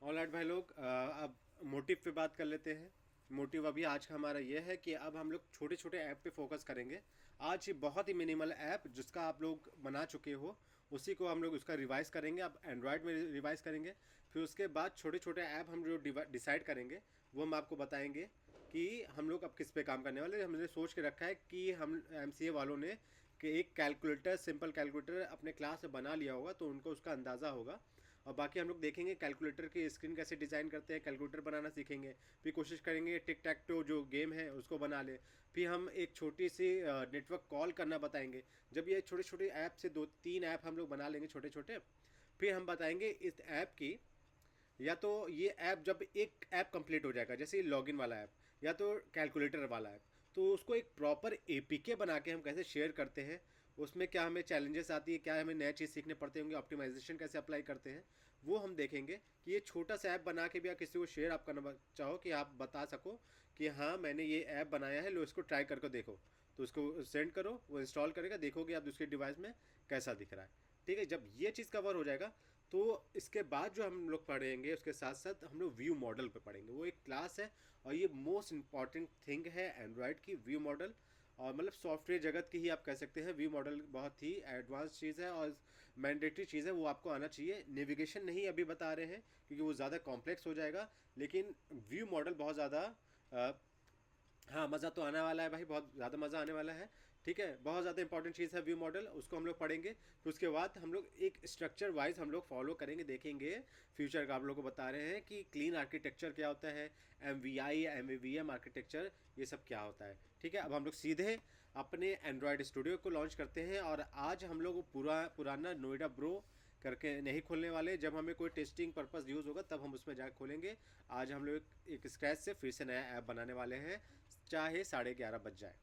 Alright भाई लोग, अब मोटिव पे बात कर लेते हैं। मोटिव अभी आज का हमारा ये है कि अब हम लोग छोटे छोटे ऐप पे फोकस करेंगे। आज ये बहुत ही मिनिमल ऐप जिसका आप लोग बना चुके हो, उसी को हम लोग उसका रिवाइज करेंगे। अब एंड्रॉयड में रिवाइज करेंगे, फिर उसके बाद छोटे छोटे ऐप हम जो डिसाइड करेंगे वो हम आपको बताएंगे कि हम लोग अब किस पे काम करने वाले हैं। हमने सोच के रखा है कि हम एमसीए वालों ने कि एक कैलकुलेटर, सिंपल कैलकुलेटर अपने क्लास में बना लिया होगा तो उनको उसका अंदाज़ा होगा। और बाकी हम लोग देखेंगे कैलकुलेटर की स्क्रीन कैसे डिज़ाइन करते हैं, कैलकुलेटर बनाना सीखेंगे। फिर कोशिश करेंगे टिक टैक टो जो गेम है उसको बना ले। फिर हम एक छोटी सी नेटवर्क कॉल करना बताएंगे। जब ये छोटे छोटे ऐप से 2-3 ऐप हम लोग बना लेंगे छोटे छोटे, फिर हम बताएंगे इस ऐप की, या तो ये ऐप जब एक ऐप कंप्लीट हो जाएगा जैसे लॉगिन वाला ऐप या तो कैलकुलेटर वाला ऐप, तो उसको एक प्रॉपर एपीके बना के हम कैसे शेयर करते हैं, उसमें क्या हमें चैलेंजेस आती है, क्या हमें नए चीज़ सीखने पड़ते होंगे, ऑप्टिमाइजेशन कैसे अप्लाई करते हैं, वो हम देखेंगे। कि ये छोटा सा ऐप बना के भी आप किसी को शेयर आप करना चाहो कि आप बता सको कि हाँ मैंने ये ऐप बनाया है, लो इसको ट्राई करके देखो, तो उसको सेंड करो, वो इंस्टॉल करेगा, देखोगे आप दूसरे डिवाइस में कैसा दिख रहा है। ठीक है, जब ये चीज़ कवर हो जाएगा तो इसके बाद जो हम लोग पढ़ेंगे उसके साथ साथ हम लोग व्यू मॉडल पे पढ़ेंगे। वो एक क्लास है और ये मोस्ट इम्पॉर्टेंट थिंग है एंड्रॉयड की, व्यू मॉडल। और मतलब सॉफ्टवेयर जगत की ही आप कह सकते हैं, व्यू मॉडल बहुत ही एडवांस चीज़ है और मैंडेटरी चीज़ है, वो आपको आना चाहिए। नेविगेशन नहीं अभी बता रहे हैं क्योंकि वो ज़्यादा कॉम्प्लेक्स हो जाएगा, लेकिन व्यू मॉडल बहुत ज़्यादा, हाँ मज़ा तो आने वाला है भाई, बहुत ज़्यादा मज़ा आने वाला है। ठीक है, बहुत ज़्यादा इंपॉर्टेंट चीज़ है व्यू मॉडल, उसको हम लोग पढ़ेंगे। फिर उसके बाद हम लोग एक स्ट्रक्चर वाइज हम लोग फॉलो करेंगे, देखेंगे फ्यूचर का। आप लोगों को बता रहे हैं कि क्लीन आर्किटेक्चर क्या होता है, M V I M V M architecture, ये सब क्या होता है। ठीक है, अब हम लोग सीधे अपने एंड्रॉयड स्टूडियो को लॉन्च करते हैं। और आज हम लोग पुराना नोएडा ब्रो करके नहीं खोलने वाले। जब हमें कोई टेस्टिंग पर्पस यूज़ होगा तब हम उसमें जाकर खोलेंगे। आज हम लोग एक स्क्रैच से फिर से नया ऐप बनाने वाले हैं, चाहे 11:30 बज जाए।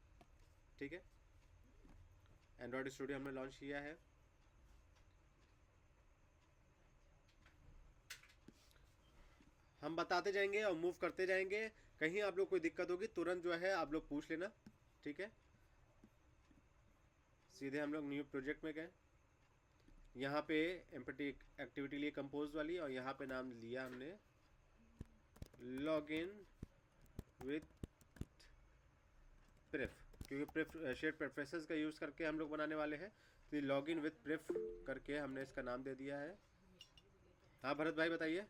ठीक है, एंड्रॉयड स्टूडियो हमने लॉन्च किया है। हम बताते जाएंगे और मूव करते जाएंगे। कहीं आप लोग कोई दिक्कत होगी तुरंत जो है आप लोग पूछ लेना। ठीक है, सीधे हम लोग न्यू प्रोजेक्ट में गए। यहाँ पे एम्पटी एक्टिविटी लिए कंपोज वाली, और यहाँ पे नाम लिया हमने लॉग इन विथ प्रेफ, क्योंकि प्रेफ शेयर प्रेफरेंसेस का यूज़ करके हम लोग बनाने वाले हैं। तो लॉग इन विथ प्रेफ करके हमने इसका नाम दे दिया है। हाँ भरत भाई बताइए।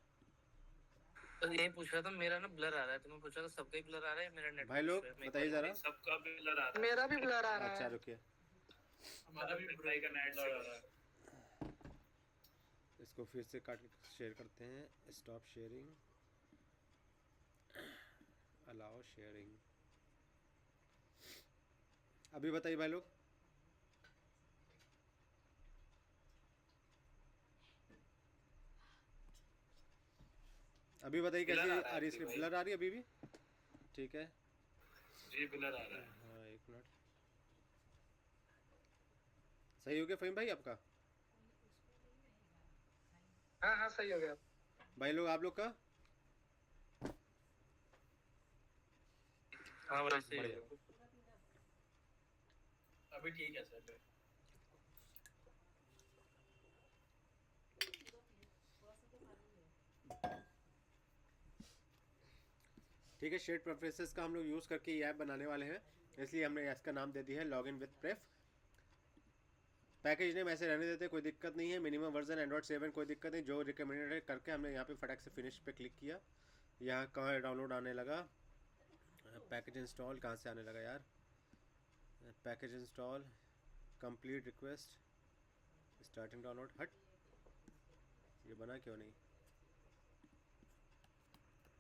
तो यही पूछ रहा था, मेरा ना ब्लर आ रहा है, तो मैं पूछ रहा था सबका ही ब्लर आ रहा है, मेरा नेट भाई इशू लोग है, मैं एक बताइए बार ज़रा। सबका ब्लर आ रहा है। मेरा भी ब्लर आ रहा अच्छा है। रुकिए, हमारा भी भाई का नेट ब्लर आ रहा है। इसको फिर से काट के शेयर करते हैं। Stop sharing, allow sharing. अभी बताइए भाई लोग। अभी बताइए कैसी ब्लर आ आ रहा है रही है, आपकी इसकी भाई। ब्लर आ रही है अभी भी। ठीक है, जी ब्लर आ रहा है। हाँ एक मिनट। सही हो गया फहीम भाई आपका? हाँ हाँ सही हो गया। भाई लोग आप लोग का हाँ वैसे ही बढ़िया। होगा। अभी ठीक है सर। ठीक है, शेड प्रेफरेंसेस का हम लोग यूज़ करके ये ऐप बनाने वाले हैं, इसलिए हमने इसका नाम दे दिया है log in with pref. Package name ऐसे रहने देते, कोई दिक्कत नहीं है। मिनिमम वर्जन एंड्रॉइड 7, कोई दिक्कत नहीं। जो रिकमेंडेड है करके हमने यहाँ पे फटाक से फिनिश पे क्लिक किया। यहाँ कहाँ डाउनलोड आने लगा, पैकेज इंस्टॉल कहाँ से आने लगा यार, package install, complete request, starting download. हट, ये बना क्यों नहीं?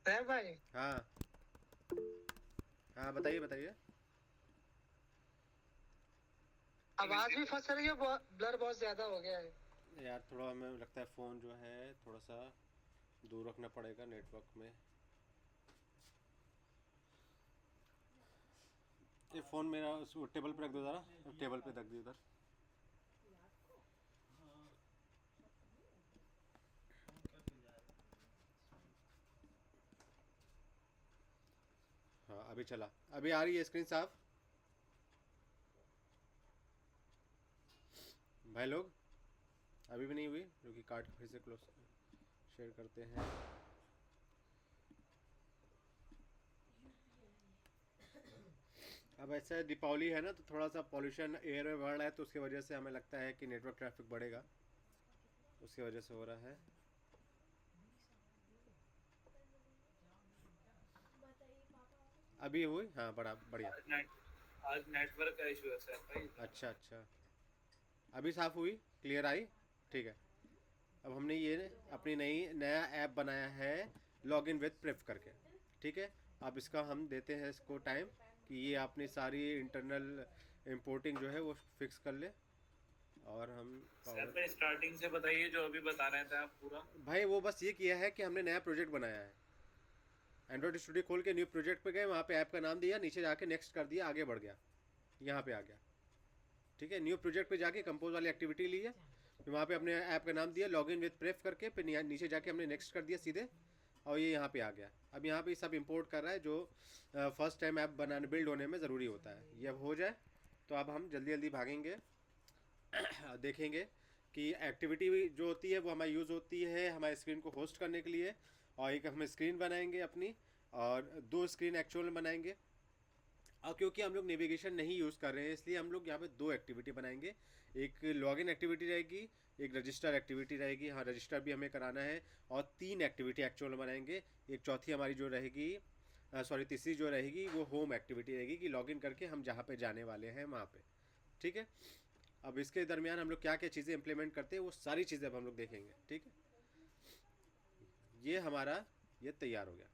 है भाई। हाँ हाँ बताइए बताइए। आवाज भी फंस रही है, ब्लर बहुत ज्यादा हो गया है। यार थोड़ा हमें लगता है फ़ोन जो है थोड़ा सा दूर रखना पड़ेगा नेटवर्क में। ये फ़ोन मेरा उस टेबल पे रख दो ज़रा, टेबल पे रख दियो उधर। हाँ अभी चला, अभी आ रही है स्क्रीन साफ भाई लोग? अभी भी नहीं हुई, जो कि कार्ड फिर से क्लोज शेयर करते हैं। अब ऐसा दीपावली है ना, तो थोड़ा सा पॉल्यूशन एयर में बढ़ रहा है, तो उसकी वजह से हमें लगता है कि नेटवर्क ट्रैफिक बढ़ेगा, उसकी वजह से हो रहा है। अभी हुई, हाँ, बड़ा बढ़िया। आज नेटवर्क का इशू है सर भाई। अच्छा अच्छा, अभी साफ हुई, क्लियर आई, ठीक है। अब हमने ये अपनी नया ऐप बनाया है लॉगिन विद प्रेफ करके, ठीक है। अब इसका हम देते हैं इसको टाइम कि ये अपनी सारी इंटरनल इंपोर्टिंग जो है वो फिक्स कर ले, और हम सर भाई स्टार्टिंग से बताइए जो अभी बता रहे थे आप पूरा। भाई वो बस ये किया है कि हमने नया प्रोजेक्ट बनाया है, एंड्रॉइड स्टूडियो खोल के न्यू प्रोजेक्ट पे गए, वहाँ पे ऐप का नाम दिया, नीचे जाके नेक्स्ट कर दिया, आगे बढ़ गया, यहाँ पे आ गया, ठीक है। न्यू प्रोजेक्ट पे जाके कंपोज वाली एक्टिविटी ली है, फिर वहाँ पे अपने ऐप का नाम दिया लॉगिन विद प्रेफ करके, फिर नीचे जाके हमने नेक्स्ट कर दिया सीधे, और ये यहाँ पे आ गया। अब यहाँ पे सब इंपोर्ट कर रहा है जो फर्स्ट टाइम ऐप बनाने बिल्ड होने में ज़रूरी होता है। ये अब हो जाए तो अब हम जल्दी जल्दी भागेंगे देखेंगे कि एक्टिविटी जो होती है वो हमारी यूज़ होती है हमारे स्क्रीन को होस्ट करने के लिए, और एक हम स्क्रीन बनाएंगे अपनी, और 2 स्क्रीन एक्चुअल में बनाएंगे। और क्योंकि हम लोग नेविगेशन नहीं यूज़ कर रहे हैं, इसलिए हम लोग यहाँ पे 2 एक्टिविटी बनाएंगे। एक लॉगिन एक्टिविटी रहेगी, एक रजिस्टर एक्टिविटी रहेगी, हाँ रजिस्टर भी हमें कराना है, और 3 एक्टिविटी एक्चुअल में बनाएंगे। एक चौथी हमारी जो रहेगी, तीसरी जो रहेगी वो होम एक्टिविटी रहेगी कि लॉगिन करके हम जहाँ पे जाने वाले हैं वहाँ पे, ठीक है। अब इसके दरमियान हम लोग क्या क्या चीज़ें इंप्लीमेंट करते हैं वो सारी चीज़ें अब हम लोग देखेंगे, ठीक है। ये हमारा ये तैयार हो गया,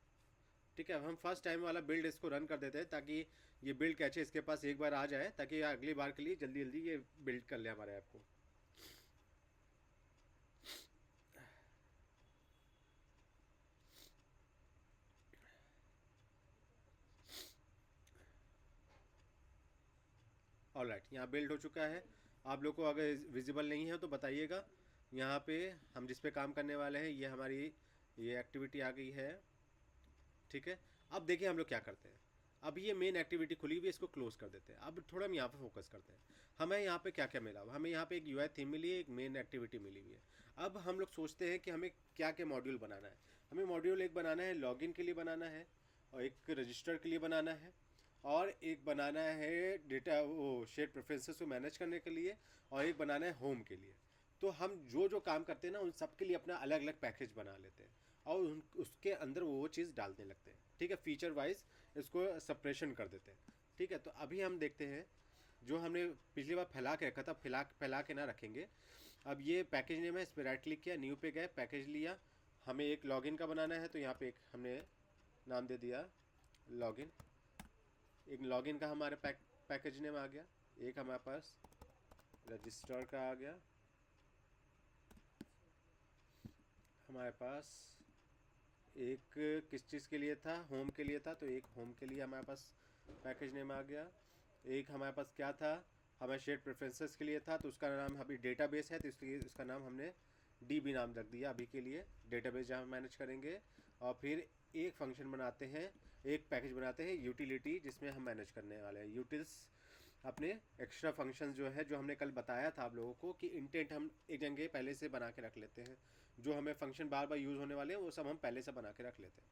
ठीक है। अब हम फर्स्ट टाइम वाला बिल्ड इसको रन कर देते हैं ताकि ये बिल्ड कैचे इसके पास एक बार आ जाए, ताकि अगली बार के लिए जल्दी जल्दी ये बिल्ड कर ले हमारे ऐप को। ऑलराइट, यहाँ बिल्ड हो चुका है। आप लोग को अगर विजिबल नहीं है तो बताइएगा। यहाँ पे हम जिस पे काम करने वाले हैं ये हमारी ये एक्टिविटी आ गई है, ठीक है। अब देखिए हम लोग क्या करते हैं। अब ये मेन एक्टिविटी खुली हुई है, इसको क्लोज कर देते हैं। अब थोड़ा हम यहाँ पे फोकस करते हैं। हमें यहाँ पे क्या क्या मिला, हमें यहाँ पे एक यूआई थीम मिली है, एक मेन एक्टिविटी मिली हुई है। अब हम लोग सोचते हैं कि हमें क्या क्या मॉड्यूल बनाना है। हमें मॉड्यूल एक बनाना है लॉगिन के लिए बनाना है, और एक रजिस्टर के लिए बनाना है, और एक बनाना है डेटा वो शेयर प्रेफरेंसेस को मैनेज करने के लिए, और एक बनाना है होम के लिए। तो हम जो जो काम करते हैं ना उन सब के लिए अपना अलग अलग पैकेज बना लेते हैं, और उसके अंदर वो चीज़ डालने लगते हैं, ठीक है। फीचर वाइज इसको सेपरेशन कर देते हैं, ठीक है। तो अभी हम देखते हैं जो हमने पिछली बार फैला के रखा था, फैला के ना रखेंगे। अब ये पैकेज नेम है, इस पर राइट क्लिक किया, न्यू पे गए, पैकेज लिया। हमें एक लॉगिन का बनाना है, तो यहाँ पे एक हमने नाम दे दिया लॉगिन। एक लॉगिन का हमारे पैकेज नेम आ गया। एक हमारे पास रजिस्टर का आ गया, हमारे पास एक किस चीज़ के लिए था, होम के लिए था, तो एक होम के लिए हमारे पास पैकेज नेम आ गया। एक हमारे पास क्या था, हमें शेयर प्रेफरेंसेस के लिए था, तो उसका नाम अभी डेटाबेस है, तो इसलिए उसका नाम हमने डीबी नाम रख दिया अभी के लिए, डेटाबेस जहाँ मैनेज करेंगे। और फिर एक फंक्शन बनाते हैं, एक पैकेज बनाते हैं यूटिलिटी, जिसमें हम मैनेज करने वाले हैं यूटिल्स, अपने एक्स्ट्रा फंक्शन जो है, जो हमने कल बताया था आप लोगों को कि इंटेंट हम एक जगह पहले से बना के रख लेते हैं। जो हमें फंक्शन बार बार यूज़ होने वाले हैं वो सब हम पहले से बना के रख लेते हैं,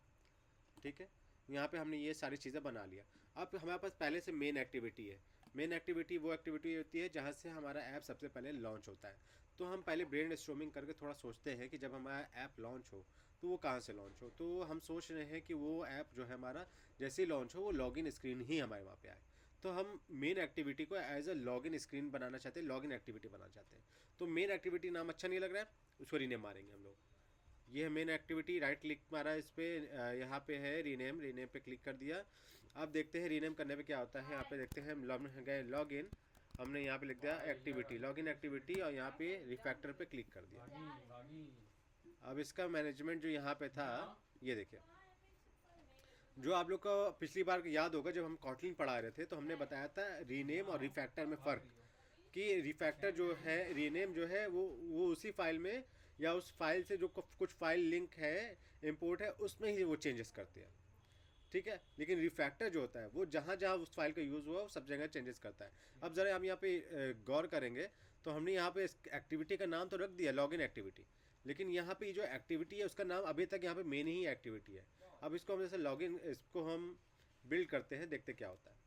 ठीक है। यहाँ पे हमने ये सारी चीज़ें बना लिया। अब हमारे पास पहले से मेन एक्टिविटी है। मेन एक्टिविटी वो एक्टिविटी होती है जहाँ से हमारा ऐप सबसे पहले लॉन्च होता है। तो हम पहले ब्रेन स्टॉर्मिंग करके थोड़ा सोचते हैं कि जब हमारा ऐप लॉन्च हो तो वो कहाँ से लॉन्च हो। तो हम सोच रहे हैं कि वो ऐप जो है हमारा जैसे ही लॉन्च हो वो लॉगिन स्क्रीन ही हमारे वहाँ पे आए। तो हम मेन एक्टिविटी को एज अ लॉगिन स्क्रीन बनाना चाहते हैं, लॉगिन एक्टिविटी बनाना चाहते हैं। तो मेन एक्टिविटी नाम अच्छा नहीं लग रहा है, उसको रीनेम मारेंगे हम लोग। ये है मेन एक्टिविटी, राइट क्लिक मारा इस पर, यहाँ पे है रीनेम, रीनेम पे क्लिक कर दिया। अब देखते हैं रीनेम करने पे क्या होता है। यहाँ पे देखते हैं हम गए लॉगिन, हमने यहाँ पे लिख दिया एक्टिविटी, लॉगिन एक्टिविटी, और यहाँ पे रिफैक्टर पे क्लिक कर दिया। अब इसका मैनेजमेंट जो यहाँ पे था, ये देखिए, जो आप लोग को पिछली बार याद होगा जब हम कॉटलिन पढ़ा रहे थे तो हमने बताया था रीनेम और रिफैक्टर में फ़र्क, कि रिफैक्टर जो है, रीनेम जो है वो उसी फाइल में या उस फाइल से जो कुछ फाइल लिंक है, इंपोर्ट है, उसमें ही वो चेंजेस करते हैं, ठीक है। लेकिन रिफैक्टर जो होता है वो जहाँ जहाँ उस फाइल का यूज़ हुआ वो सब जगह चेंजेस करता है। अब ज़रा हम यहाँ पे गौर करेंगे तो हमने यहाँ पे एक्टिविटी का नाम तो रख दिया लॉगिन एक्टिविटी, लेकिन यहाँ पे जो एक्टिविटी है उसका नाम अभी तक यहाँ पे मेन ही एक्टिविटी है। अब इसको हम जैसे लॉगिन, इसको हम बिल्ड करते हैं, देखते क्या होता है।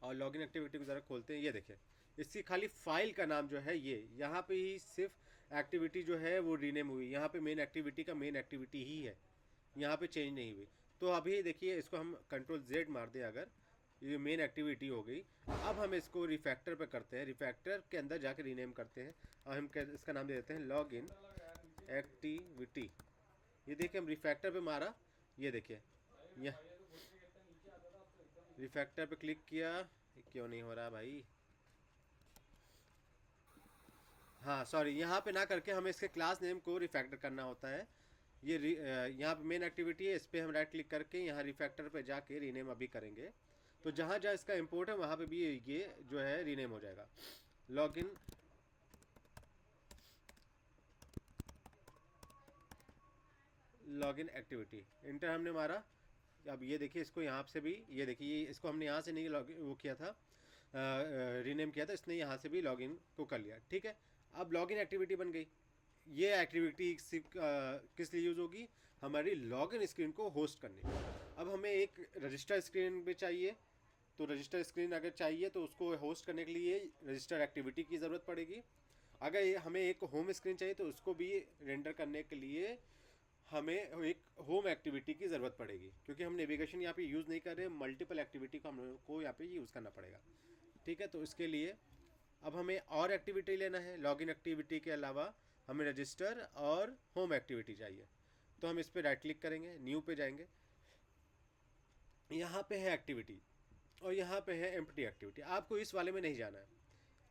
और लॉगिन एक्टिविटी को ज़रा खोलते हैं। ये देखिए इसकी खाली फाइल का नाम जो है ये, यहाँ पे ही सिर्फ एक्टिविटी जो है वो रीनेम हुई, यहाँ पे मेन एक्टिविटी का मेन एक्टिविटी ही है, यहाँ पे चेंज नहीं हुई। तो अभी देखिए इसको हम Ctrl Z मार दें, अगर ये मेन एक्टिविटी हो गई। अब हम इसको रिफैक्टर पे करते हैं, रिफैक्टर के अंदर जाके रीनेम करते हैं और हम इसका नाम दे देते हैं लॉगिन एक्टिविटी। ये देखिए हम रिफैक्टर पे मारा, ये देखिए यह रिफैक्टर पे क्लिक किया, क्यों नहीं हो रहा भाई? हाँ सॉरी, यहाँ पे ना करके हमें इसके क्लास नेम को रिफैक्टर करना होता है। ये यहाँ पे मेन एक्टिविटी है, इस पर हम राइट क्लिक करके यहाँ रिफैक्टर पे जाके रीनेम अभी करेंगे। तो जहाँ जहाँ इसका इंपोर्ट है वहाँ पे भी ये जो है रीनेम हो जाएगा। लॉगिन एक्टिविटी, इंटर हमने मारा। अब ये देखिए इसको यहाँ से भी, ये देखिए इसको हमने यहाँ से नहीं वो किया था, रीनेम किया था, इसने यहाँ से भी लॉगिन को कर लिया। ठीक है, अब लॉगिन एक्टिविटी बन गई। ये एक्टिविटी किस लिए यूज़ होगी? हमारी लॉगिन स्क्रीन को होस्ट करने। अब हमें एक रजिस्टर स्क्रीन भी चाहिए, तो रजिस्टर स्क्रीन अगर चाहिए तो उसको होस्ट करने के लिए रजिस्टर एक्टिविटी की ज़रूरत पड़ेगी। अगर हमें एक होम स्क्रीन चाहिए तो उसको भी रेंडर करने के लिए हमें एक होम एक्टिविटी की ज़रूरत पड़ेगी, क्योंकि हम नेविगेशन यहाँ पे यूज़ नहीं कर रहे, मल्टीपल एक्टिविटी को हम लोगों को यहाँ पे यूज़ करना पड़ेगा। ठीक है, तो इसके लिए अब हमें और एक्टिविटी लेना है। लॉगिन एक्टिविटी के अलावा हमें रजिस्टर और होम एक्टिविटी चाहिए। तो हम इस पर राइट क्लिक करेंगे, न्यू पे जाएंगे, यहाँ पे है एक्टिविटी और यहाँ पे है एम्प्टी एक्टिविटी। आपको इस वाले में नहीं जाना है,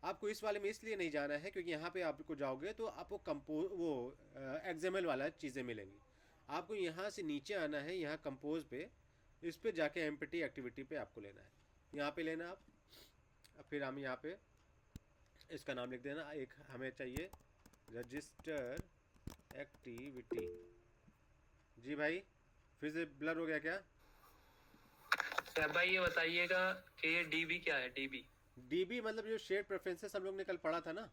आपको इस वाले में इसलिए नहीं जाना है क्योंकि यहाँ पे आपको जाओगे तो आपको एक्सएमएल वाला चीज़ें मिलेंगी। आपको यहाँ से नीचे आना है, यहाँ कंपोज पे, इस पे जाके एम्प्टी एक्टिविटी पे आपको लेना है, यहाँ पे लेना आप। फिर हम यहाँ पे इसका नाम लिख देना, एक हमें चाहिए रजिस्टर एक्टिविटी। जी भाई, फिर से ब्लर हो गया क्या? सर भाई ये बताइएगा कि ये डीबी क्या है? डीबी मतलब जो शेयर प्रेफरेंसेस हम लोग ने कल पढ़ा था ना,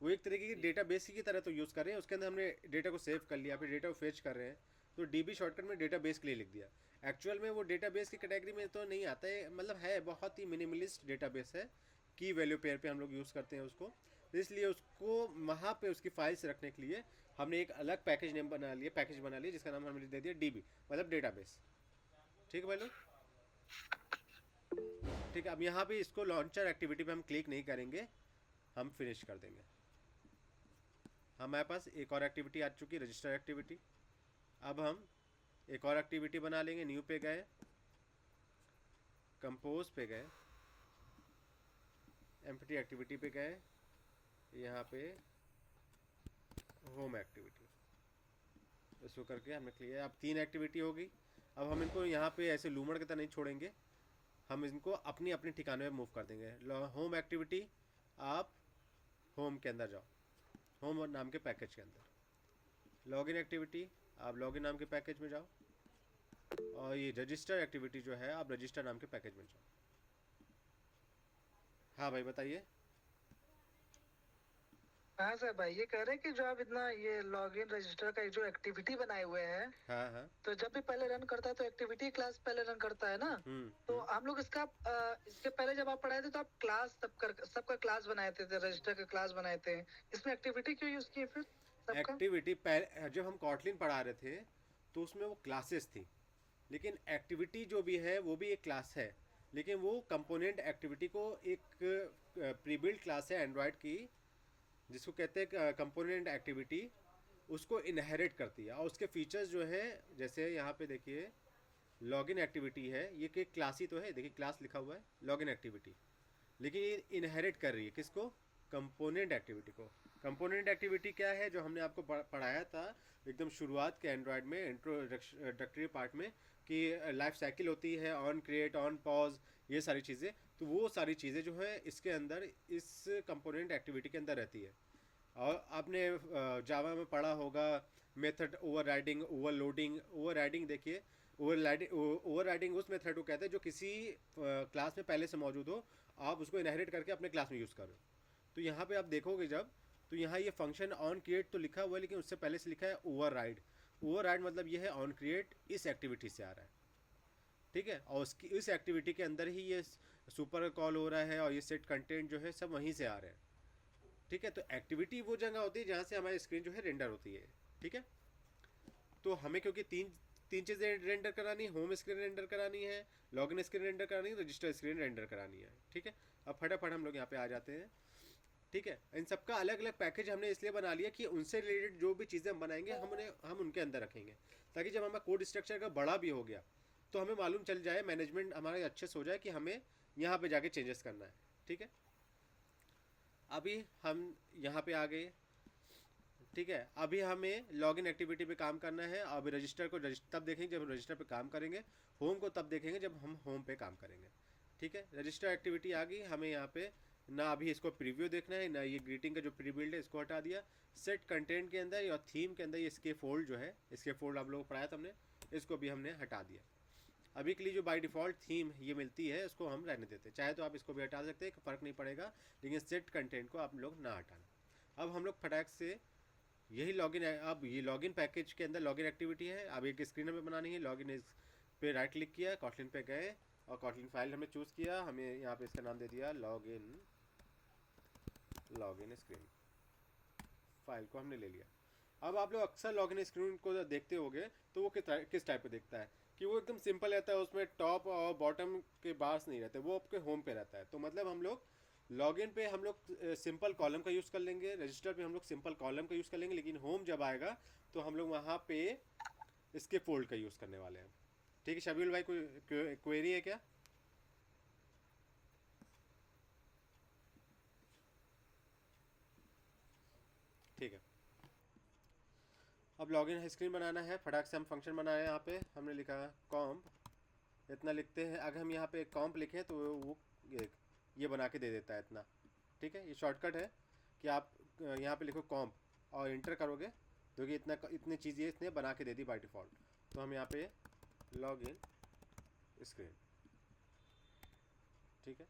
वो एक तरीके की डेटाबेस की तरह तो यूज़ कर रहे हैं। उसके अंदर हमने डेटा को सेव कर लिया, फिर डेटा को फेच कर रहे हैं, तो डीबी शॉर्टकट में डेटाबेस के लिए लिख दिया। एक्चुअल में वो डेटाबेस की कैटेगरी में तो नहीं आता है, मतलब है बहुत ही मिनिमलिस्ट डेटाबेस है, की वैल्यू पेयर पे हम लोग यूज़ करते हैं उसको। तो इसलिए उसको वहाँ पे उसकी फाइल्स रखने के लिए हमने एक अलग पैकेज नेम बना लिया, पैकेज बना लिया, जिसका नाम हमने दे दिया डीबी, मतलब डेटाबेस। ठीक है भाई लोग, ठीक है। अब यहाँ पे इसको लॉन्चर एक्टिविटी पे हम क्लिक नहीं करेंगे, हम फिनिश कर देंगे। हमारे पास एक और एक्टिविटी आ चुकी है, रजिस्टर एक्टिविटी। अब हम एक और एक्टिविटी बना लेंगे। न्यू पे गए, कंपोज पे गए, एम्प्टी एक्टिविटी पे गए, यहाँ पे होम एक्टिविटी, इसको करके हमने क्लियर। अब 3 एक्टिविटी होगी। अब हम इनको यहाँ पे ऐसे लूमड़ की तरह नहीं छोड़ेंगे, हम इनको अपनी अपनी ठिकाने में मूव कर देंगे। होम एक्टिविटी, आप होम के अंदर जाओ, होम नाम के पैकेज के अंदर। लॉगिन एक्टिविटी, आप लॉगिन नाम के पैकेज में जाओ, और ये रजिस्टर एक्टिविटी जो है आप रजिस्टर नाम के पैकेज में जाओ। हाँ भाई बताइए। हाँ सर भाई, ये कह रहे हैं कि जो आप इतना ये लॉगिन रजिस्टर का जो एक्टिविटी बनाए हुए हैं, हाँ हाँ, तो जब भी पहले रन करता है तो एक्टिविटी क्लास पहले रन करता है ना। तो हम लोग इसका इसके पहले जब आप पढ़ाए थे तो आप क्लास सबका क्लास बनाए थे, रजिस्टर का क्लास बनाए थे, इसमें एक्टिविटी क्यों यूज किए फिर सबका? एक्टिविटी पहले जब हम कॉटलिन पढ़ा रहे थे तो उसमें वो क्लासेस थी, लेकिन एक्टिविटी जो भी है वो भी एक क्लास है, लेकिन वो कंपोनेंट एक्टिविटी को एक प्रीबिल्ड क्लास है एंड्रॉयड की, जिसको कहते हैं कंपोनेंट एक्टिविटी, उसको इनहेरिट करती है। और उसके फीचर्स जो है, जैसे यहाँ पे देखिए लॉगिन एक्टिविटी है, ये कि क्लास ही तो है, देखिए क्लास लिखा हुआ है लॉगिन एक्टिविटी, लेकिन ये इनहेरिट कर रही है किसको? कंपोनेंट एक्टिविटी को। कंपोनेंट एक्टिविटी क्या है? जो हमने आपको पढ़ाया था एकदम शुरुआत के एंड्रॉयड में इंट्रोडक्टरी पार्ट में, कि लाइफ साइकिल होती है, ऑन क्रिएट, ऑन पॉज, ये सारी चीज़ें। तो वो सारी चीज़ें जो है इसके अंदर, इस कंपोनेंट एक्टिविटी के अंदर रहती है। और आपने जावा में पढ़ा होगा मेथड ओवरराइडिंग, ओवरलोडिंग। ओवरराइडिंग देखिए, ओवरराइडिंग उस मेथड को कहते हैं जो किसी क्लास में पहले से मौजूद हो, आप उसको इनहेरिट करके अपने क्लास में यूज़ करो। तो यहाँ पे आप देखोगे जब, तो यहाँ ये फंक्शन ऑन क्रिएट तो लिखा हुआ है, लेकिन उससे पहले से लिखा है ओवरराइड। ओवरराइड मतलब ये है ऑन क्रिएट इस एक्टिविटी से आ रहा है, ठीक है। और उसकी इस एक्टिविटी के अंदर ही ये सुपर कॉल हो रहा है और ये सेट कंटेंट जो है सब वहीं से आ रहे हैं। ठीक है, तो एक्टिविटी वो जगह होती है जहाँ से हमारी स्क्रीन जो है रेंडर होती है। ठीक है, तो हमें क्योंकि तीन तीन चीज़ें रेंडर करानी है, होम स्क्रीन रेंडर करानी है, लॉगिन स्क्रीन रेंडर करानी है, रजिस्टर स्क्रीन रेंडर करानी है। ठीक है, अब फटाफट हम लोग यहाँ पे आ जाते हैं। ठीक है, इन सबका अलग अलग पैकेज हमने इसलिए बना लिया कि उनसे रिलेटेड जो भी चीज़ें हम बनाएंगे हम उनके अंदर रखेंगे, ताकि जब हमारा कोड स्ट्रक्चर का बड़ा भी हो गया तो हमें मालूम चल जाए, मैनेजमेंट हमारा अच्छे से हो जाए कि हमें यहाँ पे जाके चेंजेस करना है। ठीक है, अभी हम यहाँ पे आ गए। ठीक है, अभी हमें लॉगिन एक्टिविटी पे काम करना है। अभी रजिस्टर को तब देखेंगे जब हम रजिस्टर पे काम करेंगे, होम को तब देखेंगे जब हम होम पे काम करेंगे। ठीक है, रजिस्टर एक्टिविटी आ गई। हमें यहाँ पे ना अभी इसको प्रीव्यू देखना है, ना ये ग्रीटिंग का जो प्री बिल्ड है इसको हटा दिया। सेट कंटेंट के अंदर या थीम के अंदर ये इसके फोल्ड जो है, इसके फोल्ड आप लोगों को पढ़ाया था हमने, इसको भी हमने हटा दिया। अभी के लिए जो बाय डिफ़ॉल्ट थीम ये मिलती है उसको हम रहने देते हैं, चाहे तो आप इसको भी हटा सकते हैं, फ़र्क नहीं पड़ेगा, लेकिन सेट कंटेंट को आप लोग ना हटाना। अब हम लोग फटाक से यही लॉगिन है। अब ये लॉगिन पैकेज के अंदर लॉगिन एक्टिविटी है। अब एक स्क्रीन हमें बनानी है। लॉगिन इस पे राइट क्लिक किया, कॉटलिन पे गए और कॉटलिन फाइल हमने चूज़ किया। हमें यहाँ पे इसका नाम दे दिया लॉगिन स्क्रीन। फाइल को हमने ले लिया। अब आप लोग अक्सर लॉगिन स्क्रीन को देखते होंगे तो वो किस टाइप पे दिखता है कि वो एकदम सिंपल रहता है, उसमें टॉप और बॉटम के बार्स नहीं रहते, वो आपके होम पे रहता है। तो मतलब हम लोग लॉगिन पे हम लोग सिंपल कॉलम का यूज़ कर लेंगे, रजिस्टर पे हम लोग सिंपल कॉलम का यूज़ कर लेंगे, लेकिन होम जब आएगा तो हम लोग वहाँ पे इसके फोल्ड का यूज़ करने वाले हैं। ठीक है शबील भाई, कोई क्वेरी है क्या? ठीक है, अब लॉगिन स्क्रीन बनाना है। फटाक से हम फंक्शन बनाए। यहाँ पे हमने लिखा कॉम्प, इतना लिखते हैं। अगर हम यहाँ पे कॉम्प लिखें तो वो ये बना के दे देता है इतना। ठीक है, ये शॉर्टकट है कि आप यहाँ पे लिखो कॉम्प और इंटर करोगे तो ये इतनी चीज़ें इसने बना के दे दी बाय डिफ़ॉल्ट। तो हम यहाँ पे लॉगिन स्क्रीन, ठीक है,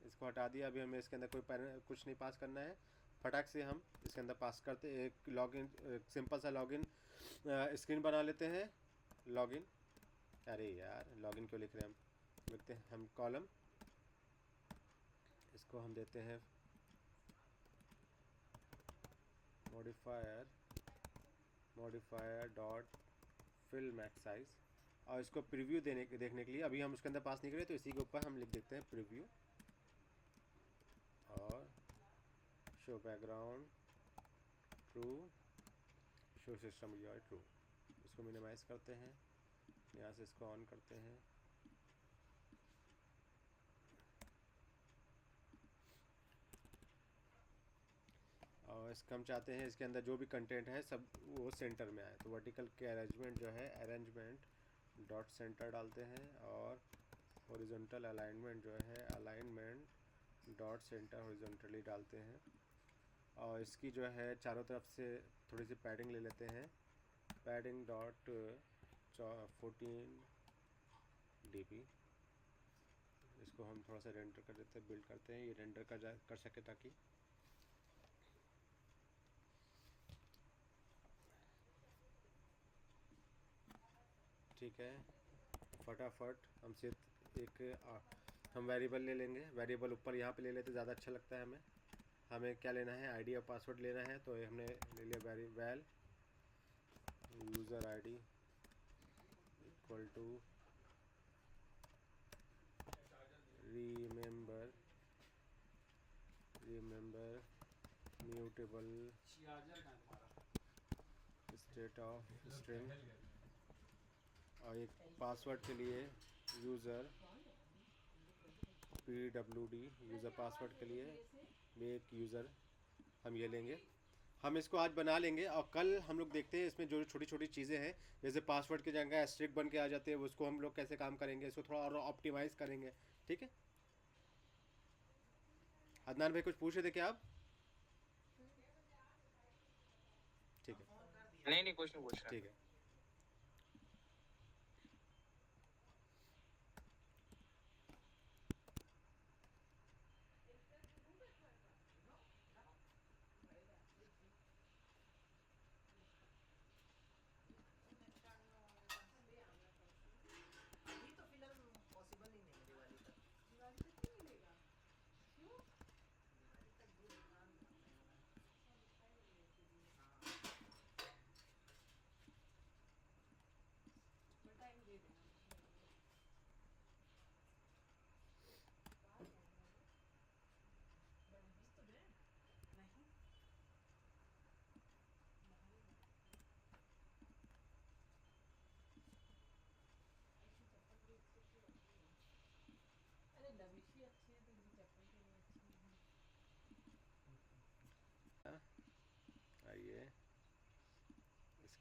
इसको हटा दिया। अभी हमें इसके अंदर कुछ नहीं पास करना है। फटाक से हम इसके अंदर पास करते एक लॉगिन, सिंपल सा लॉगिन स्क्रीन बना लेते हैं। लॉगिन, अरे यार लॉगिन क्यों लिख रहे हैं हम, लिखते हैं हम कॉलम, इसको हम देते हैं modifier dot fill max size, और इसको प्रीव्यू देखने के लिए अभी हम उसके अंदर पास नहीं करें तो इसी के ऊपर हम लिख देते हैं प्रीव्यू और show background true, show system UI true. इसको मिनिमाइज करते हैं, यहाँ से इसको ऑन करते हैं। और इसका हम चाहते हैं इसके अंदर जो भी कंटेंट है सब वो सेंटर में आए। तो वर्टिकल के अरेंजमेंट जो है अरेंजमेंट डॉट सेंटर डालते हैं, और हॉरिजॉन्टल अलाइनमेंट जो है अलाइनमेंट डॉट सेंटर हॉरिजॉन्टली डालते हैं। और इसकी जो है चारों तरफ से थोड़ी सी पैडिंग ले लेते हैं, पैडिंग डॉट 14 dp। इसको हम थोड़ा सा रेंडर कर देते हैं, बिल्ड करते हैं, ये रेंडर कर सके ताकि ठीक है। फटाफट हम सिर्फ हम वेरिएबल ले लेंगे। वेरिएबल ऊपर यहाँ पे ले लेते, ज़्यादा अच्छा लगता है हमें क्या लेना है, आईडी और पासवर्ड लेना है। तो हमने ले लिया val user ID equal to remember mutable state of string, और एक पासवर्ड के लिए यूज़र PWD यूज़र पासवर्ड के लिए भी एक यूज़र हम ये लेंगे। हम इसको आज बना लेंगे और कल हम लोग देखते हैं इसमें जो छोटी छोटी चीज़ें हैं, जैसे पासवर्ड के जगह एस्ट्रिक बन के आ जाते हैं, उसको हम लोग कैसे काम करेंगे, इसको थोड़ा और ऑप्टिमाइज़ करेंगे। ठीक है, अदनान भाई कुछ पूछ रहे थे क्या आप? ठीक है, नहीं कुछ नहीं पूछ रहा। ठीक है।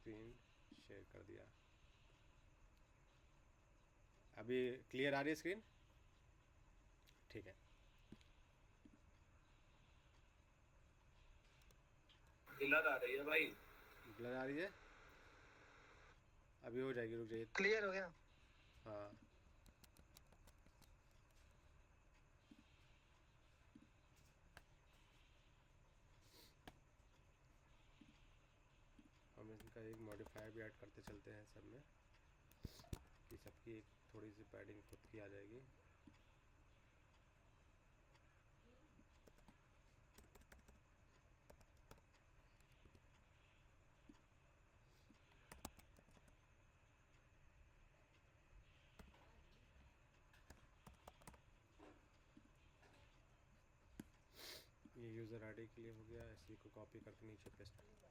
स्क्रीन शेयर कर दिया। अभी क्लियर आ रही है स्क्रीन? ठीक है। ब्लर आ रही है भाई। ब्लर आ रही है? अभी हो जाएगी, रुक जाइए। क्लियर हो गया? हाँ, हम इनका एक मॉडिफायर भी ऐड करते चलते हैं सब में, कि सबकी एक थोड़ी सी पैडिंग खुद की आ जाएगी। ये यूज़र आईडी के लिए हो गया। इसी को कॉपी करके नीचे पेस्ट अल्हम्दुलिल्लाह।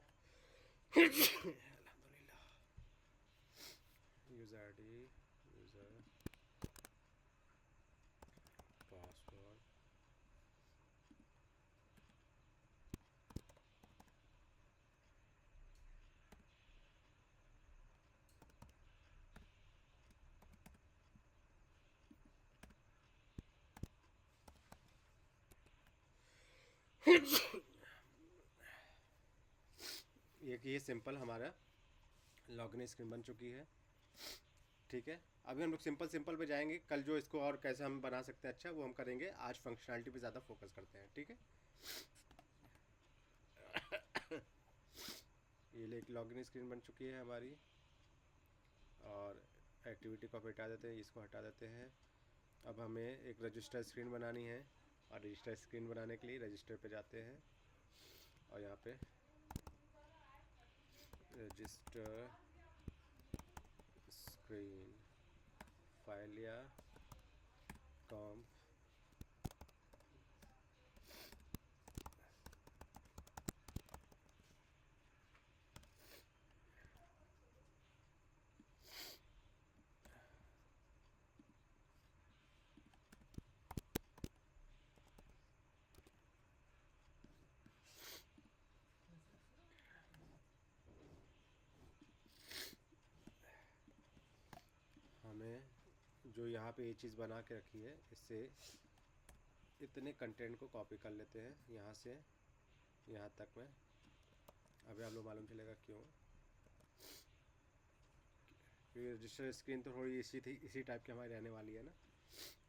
यूज़र आईडी, यूज़र पासवर्ड, ये सिंपल हमारा लॉगिन स्क्रीन बन चुकी है। ठीक है, अभी हम लोग सिंपल पे जाएंगे। कल जो इसको और कैसे हम बना सकते हैं अच्छा, वो हम करेंगे। आज फंक्शनैलिटी पे ज़्यादा फोकस करते हैं। ठीक है, ये एक लॉगिन स्क्रीन बन चुकी है हमारी, और एक्टिविटी को हटा देते हैं, इसको हटा देते हैं। अब हमें एक रजिस्टर स्क्रीन बनानी है, और रजिस्टर स्क्रीन बनाने के लिए रजिस्टर पे जाते हैं, और यहाँ पे रजिस्टर स्क्रीन फाइल या कॉम हमें जो यहाँ पे ये चीज़ बना के रखी है, इससे इतने कंटेंट को कॉपी कर लेते हैं यहाँ से यहाँ तक में। अभी आप लोग मालूम चलेगा क्यों, क्योंकि रजिस्टर स्क्रीन तो थोड़ी इसी टाइप की हमारी रहने वाली है ना।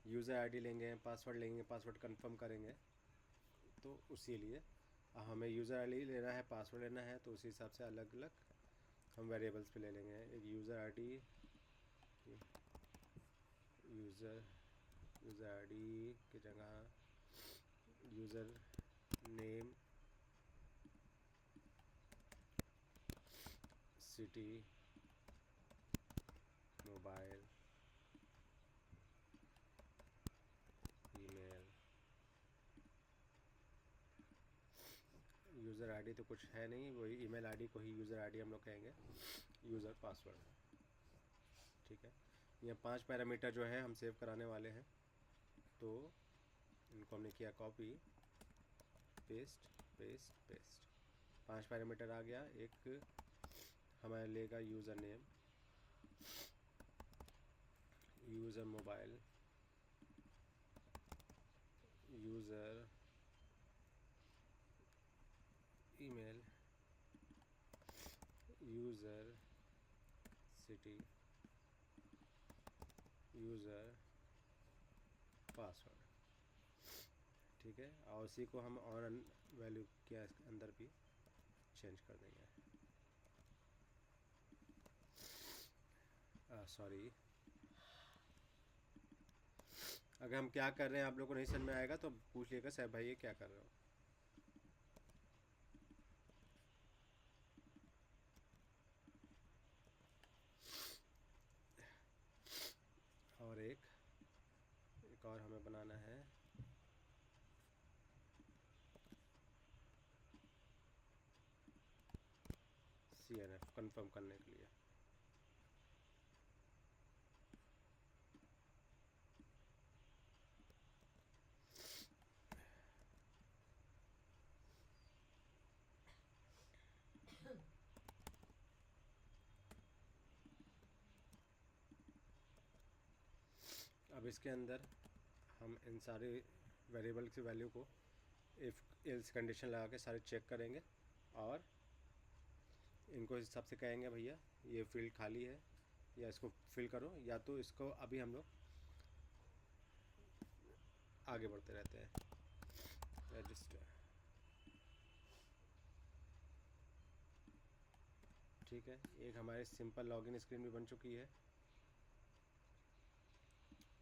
यूज़र आईडी लेंगे, पासवर्ड लेंगे, पासवर्ड कंफर्म करेंगे, तो उसी लिए हमें यूज़र आईडी लेना है, पासवर्ड लेना है, तो उसी हिसाब से अलग अलग हम वेरिएबल्स पे ले लेंगे। एक यूज़र आईडी, यूज़र आईडी की जगह user name, city, mobile, email. User ID तो कुछ है नहीं, वही ईमेल आईडी को ही यूज़र आईडी हम लोग कहेंगे, यूज़र पासवर्ड। ठीक है, ये 5 पैरामीटर जो है हम सेव कराने वाले हैं, तो इनको हमने किया copy, paste paste paste. 5 parameter आ गया। एक हमारे लेगा user name, user mobile, user email, user city, user password. ठीक है, और उसी को हम ऑन वैल्यू के अंदर भी चेंज कर देंगे। सॉरी, अगर हम क्या कर रहे हैं आप लोगों को नहीं समझ में आएगा तो पूछ लिएगा, साहब भाई ये क्या कर रहे हो। और एक और हमें बनाना है, CNF कंफर्म करने के लिए। इसके अंदर हम इन सारे वेरिएबल की वैल्यू को इफ़ एल्स कंडीशन लगा के सारे चेक करेंगे और इनको इस हिसाब से कहेंगे भैया ये फील्ड खाली है या इसको फिल करो, या तो इसको अभी हम लोग आगे बढ़ते रहते हैं। रजिस्टर, ठीक है, एक हमारे सिंपल लॉगिन स्क्रीन भी बन चुकी है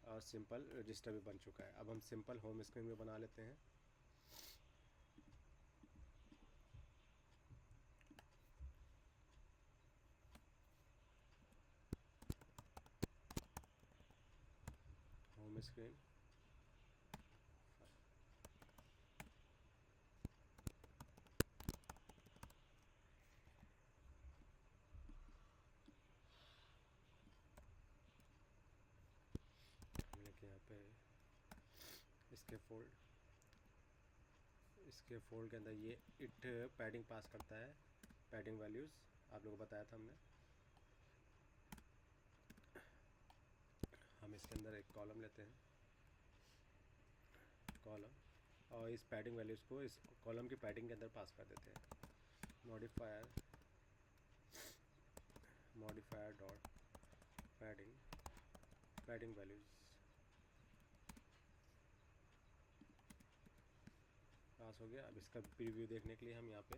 और सिंपल रजिस्टर भी बन चुका है। अब हम सिंपल होम स्क्रीन भी बना लेते हैं। होम स्क्रीन, यहाँ पे इसके फोल्ड के अंदर ये इट पैडिंग पास करता है, पैडिंग वैल्यूज़ आप लोगों को बताया था हमने। हम इसके अंदर एक कॉलम लेते हैं, कॉलम, और इस पैडिंग वैल्यूज़ को इस कॉलम की पैडिंग के अंदर पास कर देते हैं। मॉडिफायर डॉट पैडिंग वैल्यूज़ पास हो गया। अब इसका प्रीव्यू देखने के लिए हम यहाँ पे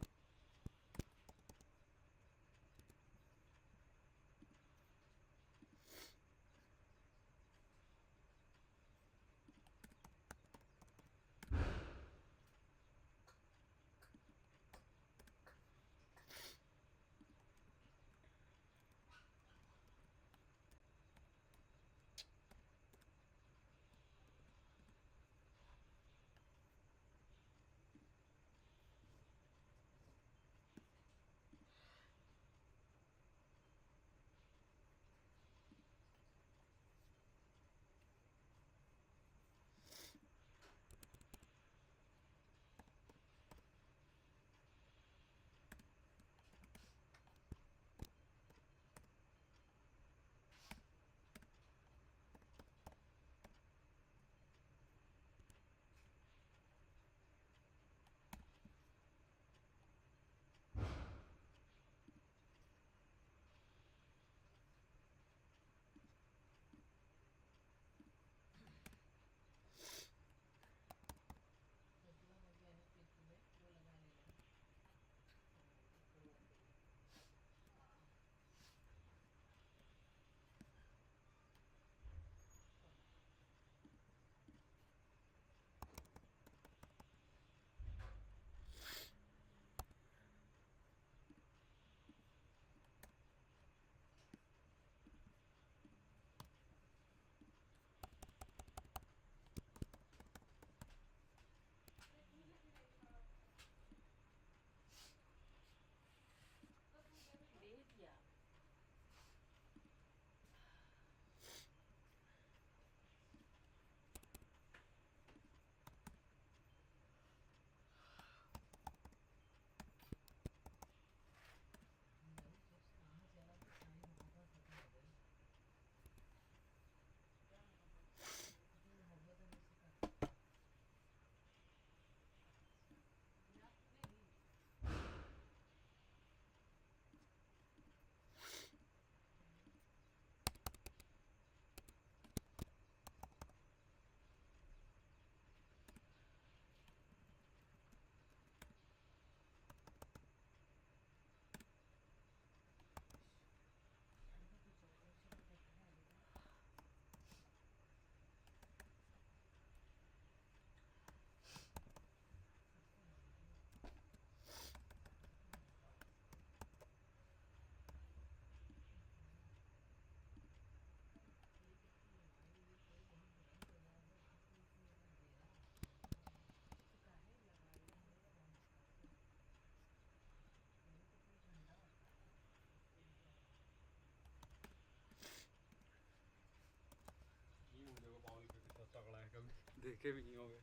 देखे भी नहीं होंगे।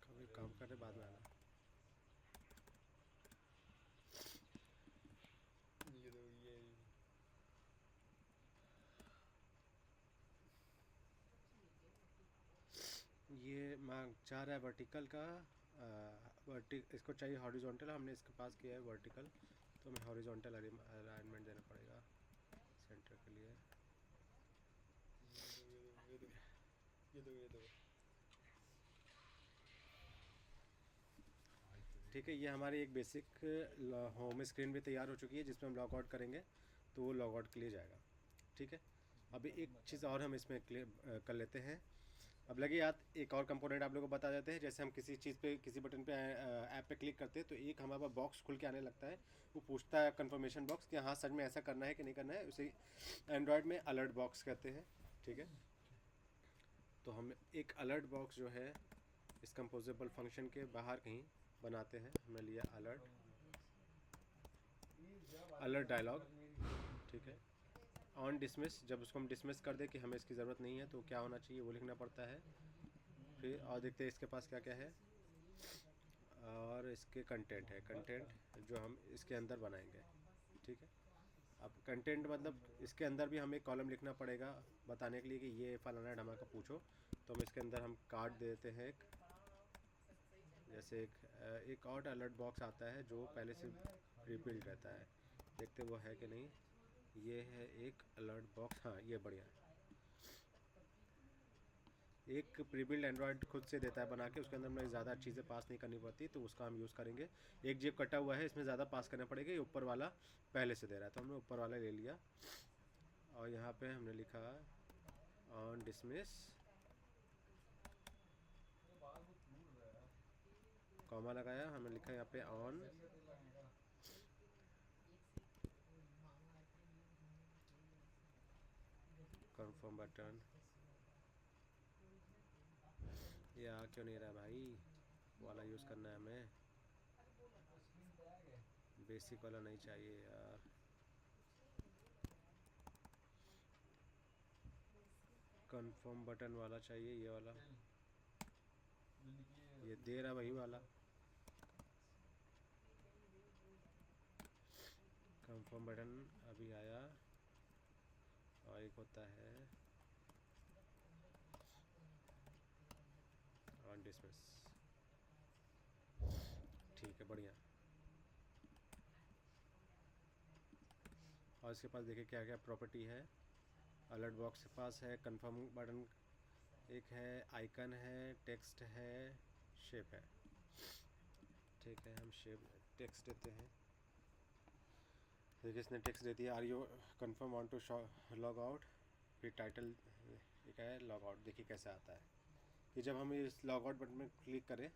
कभी काम करने बाद में आना। चाह रहा है वर्टिकल का, इसको चाहिए हॉरिजॉन्टल, हमने इसके पास किया है वर्टिकल, तो हमें हॉरिजॉन्टल अलाइनमेंट देना पड़ेगा सेंटर के लिए। ये दो ठीक है। ये हमारी एक बेसिक होम स्क्रीन भी तैयार हो चुकी है जिसमें हम लॉग आउट करेंगे तो वो लॉग आउट के लिए जाएगा। ठीक है, अभी एक चीज़ और हम इसमें कर लेते हैं। अब लगे याद, एक और कंपोनेंट आप लोगों को बता देते हैं। जैसे हम किसी चीज़ पे, किसी बटन पे, ऐप पे क्लिक करते हैं तो एक हमारे पास बॉक्स खुल के आने लगता है, वो पूछता है कंफर्मेशन बॉक्स कि हाँ सच में ऐसा करना है कि नहीं करना है। उसे एंड्रॉयड में अलर्ट बॉक्स कहते हैं। ठीक है, तो हम एक अलर्ट बॉक्स जो है इस कंपोजेबल फंक्शन के बाहर कहीं बनाते हैं। हमने लिया अलर्ट डायलॉग। ठीक है, ऑन डिसमिस, जब उसको हम डिसमिस कर दें कि हमें इसकी ज़रूरत नहीं है तो क्या होना चाहिए वो लिखना पड़ता है। फिर और देखते हैं इसके पास क्या क्या है, और इसके कंटेंट है, कंटेंट जो हम इसके अंदर बनाएंगे। ठीक है, अब कंटेंट मतलब इसके अंदर भी हमें कॉलम लिखना पड़ेगा बताने के लिए कि ये फलाना ढमा का पूछो। तो हम इसके अंदर हम कार्ड दे देते हैं एक, जैसे एक और अलर्ट बॉक्स आता है जो पहले से प्रीबिल्ड रहता है, देखते वो है कि नहीं। ये है एक अलर्ट बॉक्स, हाँ ये बढ़िया है। एक प्रीबिल्ड एंड्रॉयड खुद से देता है बना के, उसके अंदर हमें ज़्यादा चीज़ें पास नहीं करनी पड़ती, तो उसका हम यूज़ करेंगे। एक जेब कटा हुआ है, इसमें ज़्यादा पास करना पड़ेगा, ये ऊपर वाला पहले से दे रहा है तो हमने ऊपर वाला ले लिया। और यहाँ पे हमने लिखा ऑन डिसमिस, कॉमा लगाया, हमने लिखा यहाँ पे ऑन कंफर्म बटन। ये आ क्यों नहीं रहा भाई, वाला यूज़ करना है हमें, बेसिक वाला नहीं चाहिए यार। कंफर्म बटन वाला चाहिए, ये वाला, ये दे रहा वही वाला। कंफर्म बटन अभी आया, और एक होता है ऑन डिसमिस। ठीक है, बढ़िया। और इसके पास देखिए क्या क्या प्रॉपर्टी है। अलर्ट बॉक्स के पास है, कंफर्म बटन एक है, आइकन है, टेक्स्ट है, शेप है। ठीक है, हम शेप टेक्स्ट देते हैं। देखिए इसने टेक्स्ट दे दिया, are you confirm want to log out. फिर टाइटल एक है लॉग आउट, देखिए कैसे आता है कि जब हम इस लॉग आउट बटन में क्लिक करें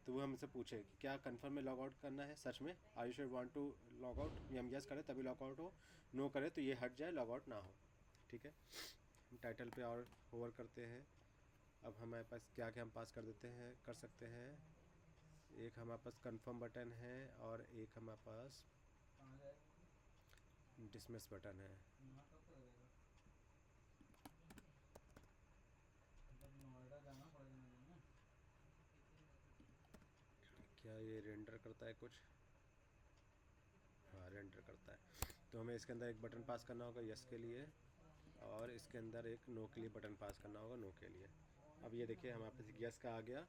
तो वो हमसे पूछे कि क्या कंफर्म में लॉग आउट करना है सच में, are you sure want to log out. ये हम यस करें तभी लॉग आउट हो, नो करें तो ये हट जाए, लॉग आउट ना हो। ठीक है, हम टाइटल पे और होवर करते हैं। अब हमारे पास क्या क्या हम पास कर देते हैं, कर सकते हैं। एक हमारे पास कंफर्म बटन है और एक हमारे पास डिसमिस बटन है। क्या ये रेंडर करता है कुछ, हाँ रेंडर करता है। तो हमें इसके अंदर एक बटन पास करना होगा यस के लिए, और इसके अंदर एक नो के लिए बटन पास करना होगा नो के लिए। अब ये देखिए हमारे पास यस का आ गया,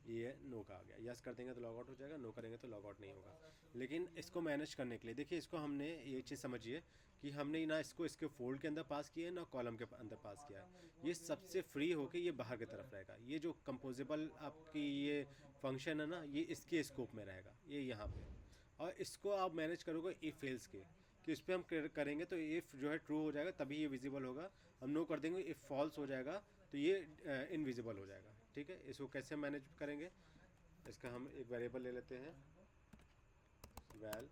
ये नो का आ गया। यस कर देंगे तो लॉग आउट हो जाएगा, नो करेंगे तो लॉग आउट नहीं होगा। लेकिन इसको मैनेज करने के लिए देखिए, इसको हमने ये चीज़ समझिए कि हमने ना इसको इसके फोल्ड के अंदर पास किया है ना कॉलम के अंदर पास किया है। ये सबसे फ्री होके ये बाहर की तरफ रहेगा। ये जो कंपोजेबल आपकी ये फंक्शन है ना, ये इसके स्कोप में रहेगा, ये यहाँ पे। और इसको आप मैनेज करोगे इफ़ एल्स के, कि इस पर हम करेंगे तो इफ़ जो है ट्रू हो जाएगा तभी ये विजिबल होगा, हम नो कर देंगे इफ़ फॉल्स हो जाएगा तो ये इनविजिबल हो जाएगा। ठीक है, इसको कैसे मैनेज करेंगे, इसका हम एक वेरिएबल ले लेते हैं, val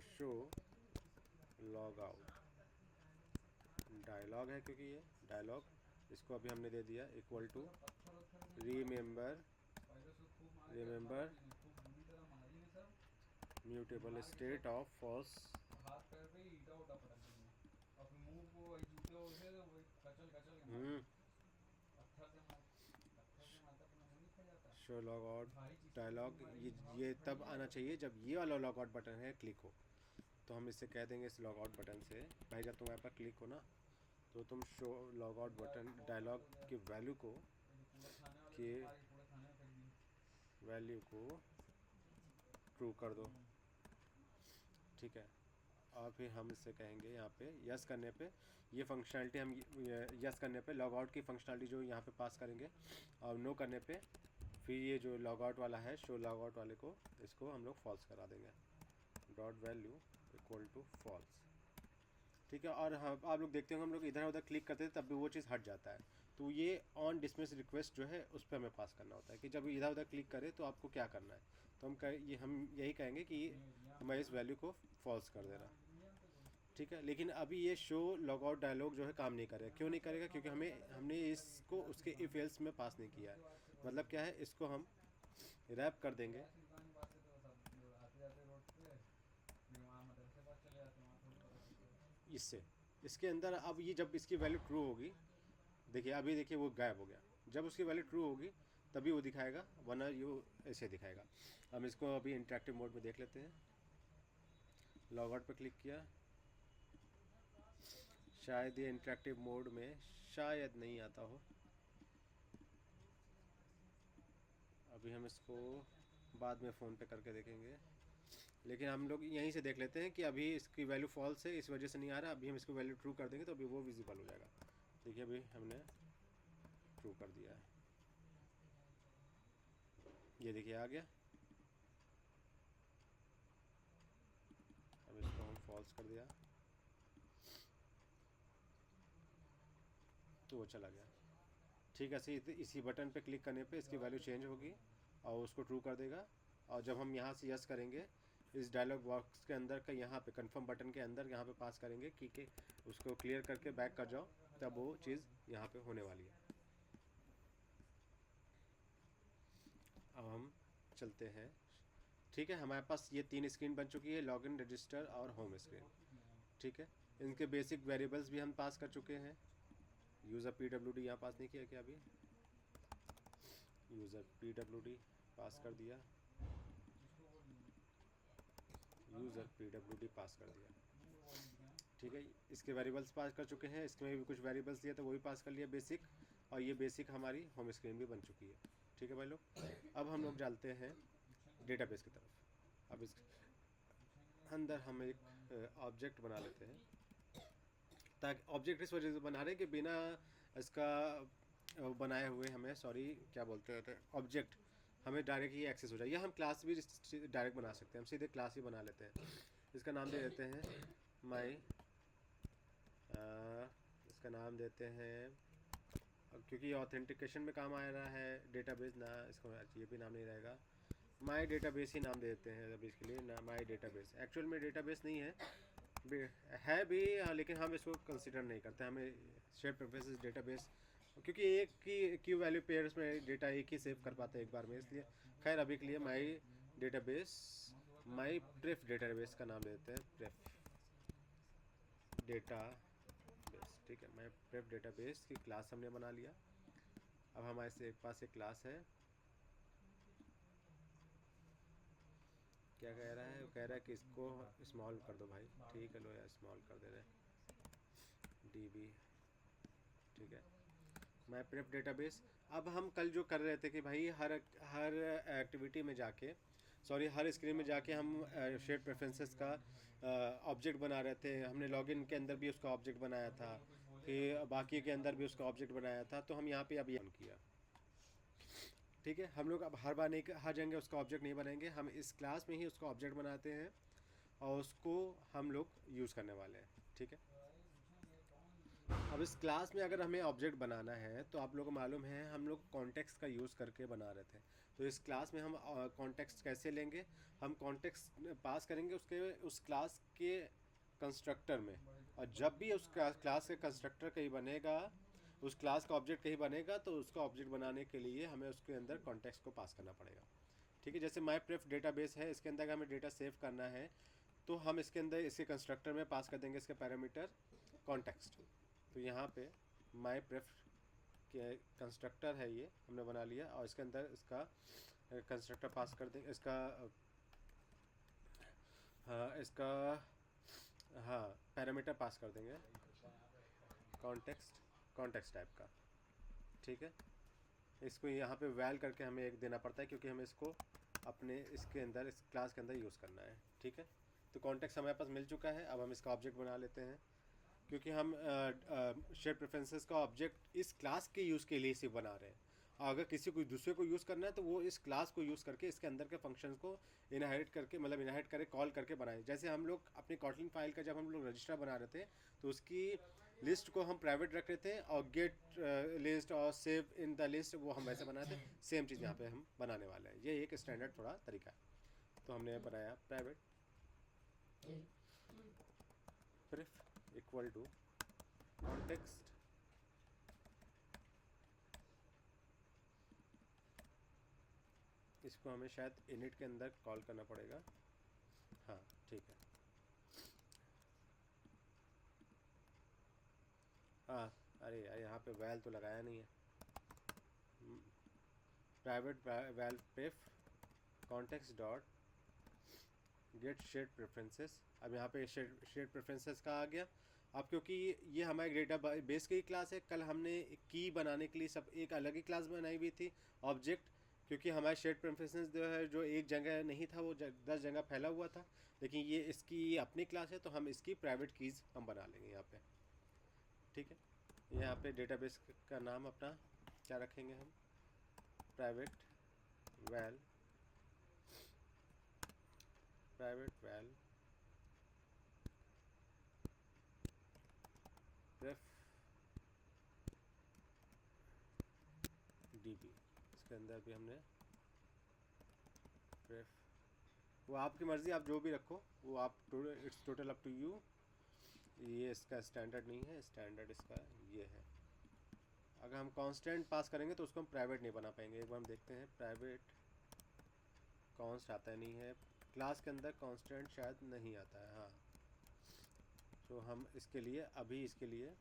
show log out dialog है, क्योंकि ये डायलॉग, इसको अभी हमने दे दिया equal to remember mutable state of false. Show log out dialog, ये तब आना चाहिए जब ये वाला लॉग आउट बटन है क्लिक हो। तो हम इससे कह देंगे इस लॉग आउट बटन से, भाई जब तुम्हारे पास क्लिक हो ना तो तुम show log out button dialog की वैल्यू को ट्रू कर दो, ठीक है। और फिर हम इससे कहेंगे यहाँ पे यस करने पे ये फंक्शनैलिटी हम यस करने पे लॉग आउट की फंक्शनैलिटी जो यहाँ पे पास करेंगे, और नो करने पे फिर ये जो लॉग आउट वाला है शो लॉग आउट वाले को इसको हम लोग फॉल्स करा देंगे, dot value equal to false, ठीक है। और हम आप लोग देखते होंगे हम लोग इधर उधर क्लिक करते हैं तब भी वो चीज़ हट जाता है। तो ये ऑन डिसमिस रिक्वेस्ट जो है उस पर हमें पास करना होता है कि जब इधर उधर क्लिक करें तो आपको क्या करना है। तो हम यही कहेंगे कि मैं इस वैल्यू को फॉल्स कर दे रहा, ठीक है। लेकिन अभी ये शो लॉग आउट डायलॉग जो है काम नहीं करेगा। क्यों नहीं करेगा? क्योंकि हमने इसको उसके इफ एल्स में पास नहीं किया है। मतलब क्या है, इसको हम रैप कर देंगे इससे, इसके अंदर। अब ये जब इसकी वैल्यू ट्रू होगी, देखिए अभी देखिए वो गायब हो गया। जब उसकी वैल्यू ट्रू होगी तभी वो दिखाएगा, वरना ये ऐसे दिखाएगा। हम इसको अभी इंटरेक्टिव मोड में देख लेते हैं। लॉग आउट पर क्लिक किया, शायद ये इंटरेक्टिव मोड में शायद नहीं आता हो। अभी हम इसको बाद में फ़ोन पे करके देखेंगे, लेकिन हम लोग यहीं से देख लेते हैं कि अभी इसकी वैल्यू फॉल्स है, इस वजह से नहीं आ रहा। अभी हम इसको वैल्यू ट्रू कर देंगे तो अभी वो विजिबल हो जाएगा। देखिए अभी हमने ट्रू कर दिया है, ये देखिए आ गया। अब इसको हम फॉल्स कर दिया तो वो चला गया, ठीक है। इसी बटन पे क्लिक करने पे इसकी वैल्यू चेंज होगी और उसको ट्रू कर देगा। और जब हम यहाँ से यस करेंगे इस डायलॉग बॉक्स के अंदर का, यहाँ पे कंफर्म बटन के अंदर यहाँ पे पास करेंगे कि उसको क्लियर करके बैक कर जाओ, तब वो चीज़ यहाँ पे होने वाली है। अब हम चलते हैं, ठीक है। हमारे पास ये 3 स्क्रीन बन चुकी है, लॉगिन, रजिस्टर और होम स्क्रीन, ठीक है। इनके बेसिक वेरिएबल्स भी हम पास कर चुके हैं। यूज़र PWD यहाँ पास नहीं किया क्या? अभी यूज़र PWD पास कर दिया, यूज़र PWD पास कर दिया, ठीक है। इसके वेरिएबल्स पास कर चुके हैं, इसमें भी कुछ वेरिएबल्स दिया तो वो भी पास कर लिया बेसिक। और ये बेसिक हमारी होम स्क्रीन भी बन चुकी है, ठीक है भाई लोग। अब हम लोग चलते हैं डेटाबेस की तरफ। अब इस अंदर हम एक ऑब्जेक्ट बना लेते हैं, ताकि ऑब्जेक्ट इस वजह से बना रहे हैं कि बिना इसका बनाए हुए हमें, क्या बोलते हैं, ऑब्जेक्ट हमें डायरेक्ट ही एक्सेस हो जाए। या हम क्लास भी डायरेक्ट बना सकते हैं, हम सीधे क्लास ही बना लेते हैं। इसका नाम दे देते हैं इसका नाम देते हैं, क्योंकि ऑथेंटिकेशन में काम आ रहा है डेटाबेस ना, इसको ये भी नाम नहीं रहेगा, माई डेटाबेस ही नाम दे देते हैं अभी इसके लिए ना। माई डेटाबेस एक्चुअल में डेटाबेस नहीं है भी, लेकिन हम इसको कंसिडर नहीं करते। हमें शेयर प्रेफरेंसेस डेटाबेस, क्योंकि एक की क्यू वैल्यू पेयर्स में डेटा एक ही सेव कर पाते हैं एक बार में, इसलिए खैर अभी के लिए माई प्रेफ डेटाबेस का नाम देते हैं, प्रेफ डेटाबेस, ठीक है। माई प्रेफ डेटाबेस की क्लास हमने बना लिया। अब हमारे पास एक क्लास है, क्या कह रहा है? वो कह रहा है कि इसको स्मॉल कर दो भाई, ठीक है। लो यार स्मॉल कर दे रहे DB, ठीक है। माई प्रेफ डेटाबेस। अब हम कल जो कर रहे थे कि भाई हर एक्टिविटी में जाके, हर स्क्रीन में जाके हम शेयर प्रेफरेंसेस का ऑब्जेक्ट बना रहे थे। हमने लॉगिन के अंदर भी उसका ऑब्जेक्ट बनाया था, फिर बाकी के अंदर भी उसका ऑब्जेक्ट बनाया था। तो हम यहाँ पे अब ये किया, ठीक है। हम लोग अब हर जगह उसका ऑब्जेक्ट नहीं बनाएंगे, हम इस क्लास में ही उसका ऑब्जेक्ट बनाते हैं और उसको हम लोग यूज़ करने वाले हैं, ठीक है। अब इस क्लास में अगर हमें ऑब्जेक्ट बनाना है तो आप लोगों को मालूम है हम लोग कॉन्टेक्स्ट का यूज़ करके बना रहे थे। तो इस क्लास में हम कॉन्टेक्स्ट कैसे लेंगे? हम कॉन्टेक्स्ट पास करेंगे उस क्लास के कंस्ट्रक्टर में, और जब भी उस क्लास के कंस्ट्रक्टर कहीं बनेगा, उस क्लास का ऑब्जेक्ट कहीं बनेगा, तो उसका ऑब्जेक्ट बनाने के लिए हमें उसके अंदर कॉन्टेक्स्ट को पास करना पड़ेगा, ठीक है। जैसे माई प्रेफ डेटाबेस है, इसके अंदर हमें डेटा सेव करना है तो हम इसके अंदर इसके कंस्ट्रक्टर में पास कर देंगे इसके पैरामीटर कॉन्टेक्स्ट। तो यहाँ पे माई प्रेफ के कंस्ट्रक्टर है, ये हमने बना लिया और इसके अंदर इसका कंस्ट्रक्टर पास कर देंगे, इसका पैरामीटर पास कर देंगे, कॉन्टेक्स्ट टाइप का, ठीक है। इसको यहाँ पे वैल करके हमें एक देना पड़ता है क्योंकि हमें इसको अपने इसके अंदर इस क्लास के अंदर यूज़ करना है, ठीक है। तो कॉन्टेक्स्ट हमारे पास मिल चुका है। अब हम इसका ऑब्जेक्ट बना लेते हैं क्योंकि हम शेयर प्रेफरेंसेस का ऑब्जेक्ट इस क्लास के यूज़ के लिए सिर्फ बना रहे हैं। अगर किसी को दूसरे को यूज़ करना है तो वो इस क्लास को यूज़ करके इसके अंदर के फंक्शंस को इनहेरिट करके मतलब इनहेरिट करे कॉल करके बनाए। जैसे हम लोग अपनी कॉटलिन फाइल का जब हम लोग रजिस्टर बना रहे थे तो उसकी लिस्ट को हम प्राइवेट रख रहे थे और गेट लिस्ट और सेव इन द लिस्ट वो हम वैसे बनाए थे। सेम चीज़ यहाँ पे हम बनाने वाले हैं। ये एक स्टैंडर्ड थोड़ा तरीका है। तो हमने बनाया प्राइवेट प्रेफ इक्वल टू कॉन्टेक्स्ट इसको हमें शायद इनिट के अंदर कॉल करना पड़ेगा। हाँ ठीक है। हाँ अरे यार यहाँ पे वैल तो लगाया नहीं है। Private val pref context dot get shared preferences. अब यहाँ पे शेयर्ड प्रेफरेंसेस का आ गया। अब क्योंकि ये हमारे डेटा बेस की क्लास है, कल हमने की बनाने के लिए सब एक अलग ही क्लास बनाई हुई थी ऑब्जेक्ट, क्योंकि हमारे शेयर्ड प्रेफरेंसेस जो है जो एक जगह नहीं था वो 10 जगह फैला हुआ था। लेकिन ये इसकी अपनी क्लास है तो हम इसकी प्राइवेट कीज़ हम बना लेंगे यहाँ पे, ठीक है। यहाँ पे डेटाबेस का नाम अपना क्या रखेंगे हम, प्राइवेट वैल प्रेफ डीबी। इसके अंदर भी हमने प्रेफ, वो आपकी मर्ज़ी, आप जो भी रखो वो आप it's total up to you. ये इसका स्टैंडर्ड नहीं है, स्टैंडर्ड इसका ये है। अगर हम कांस्टेंट पास करेंगे तो उसको हम प्राइवेट नहीं बना पाएंगे। एक बार हम देखते हैं प्राइवेट कॉन्स्ट आता है, नहीं है क्लास के अंदर कांस्टेंट शायद नहीं आता है। हाँ तो हम इसके लिए अभी इसके लिए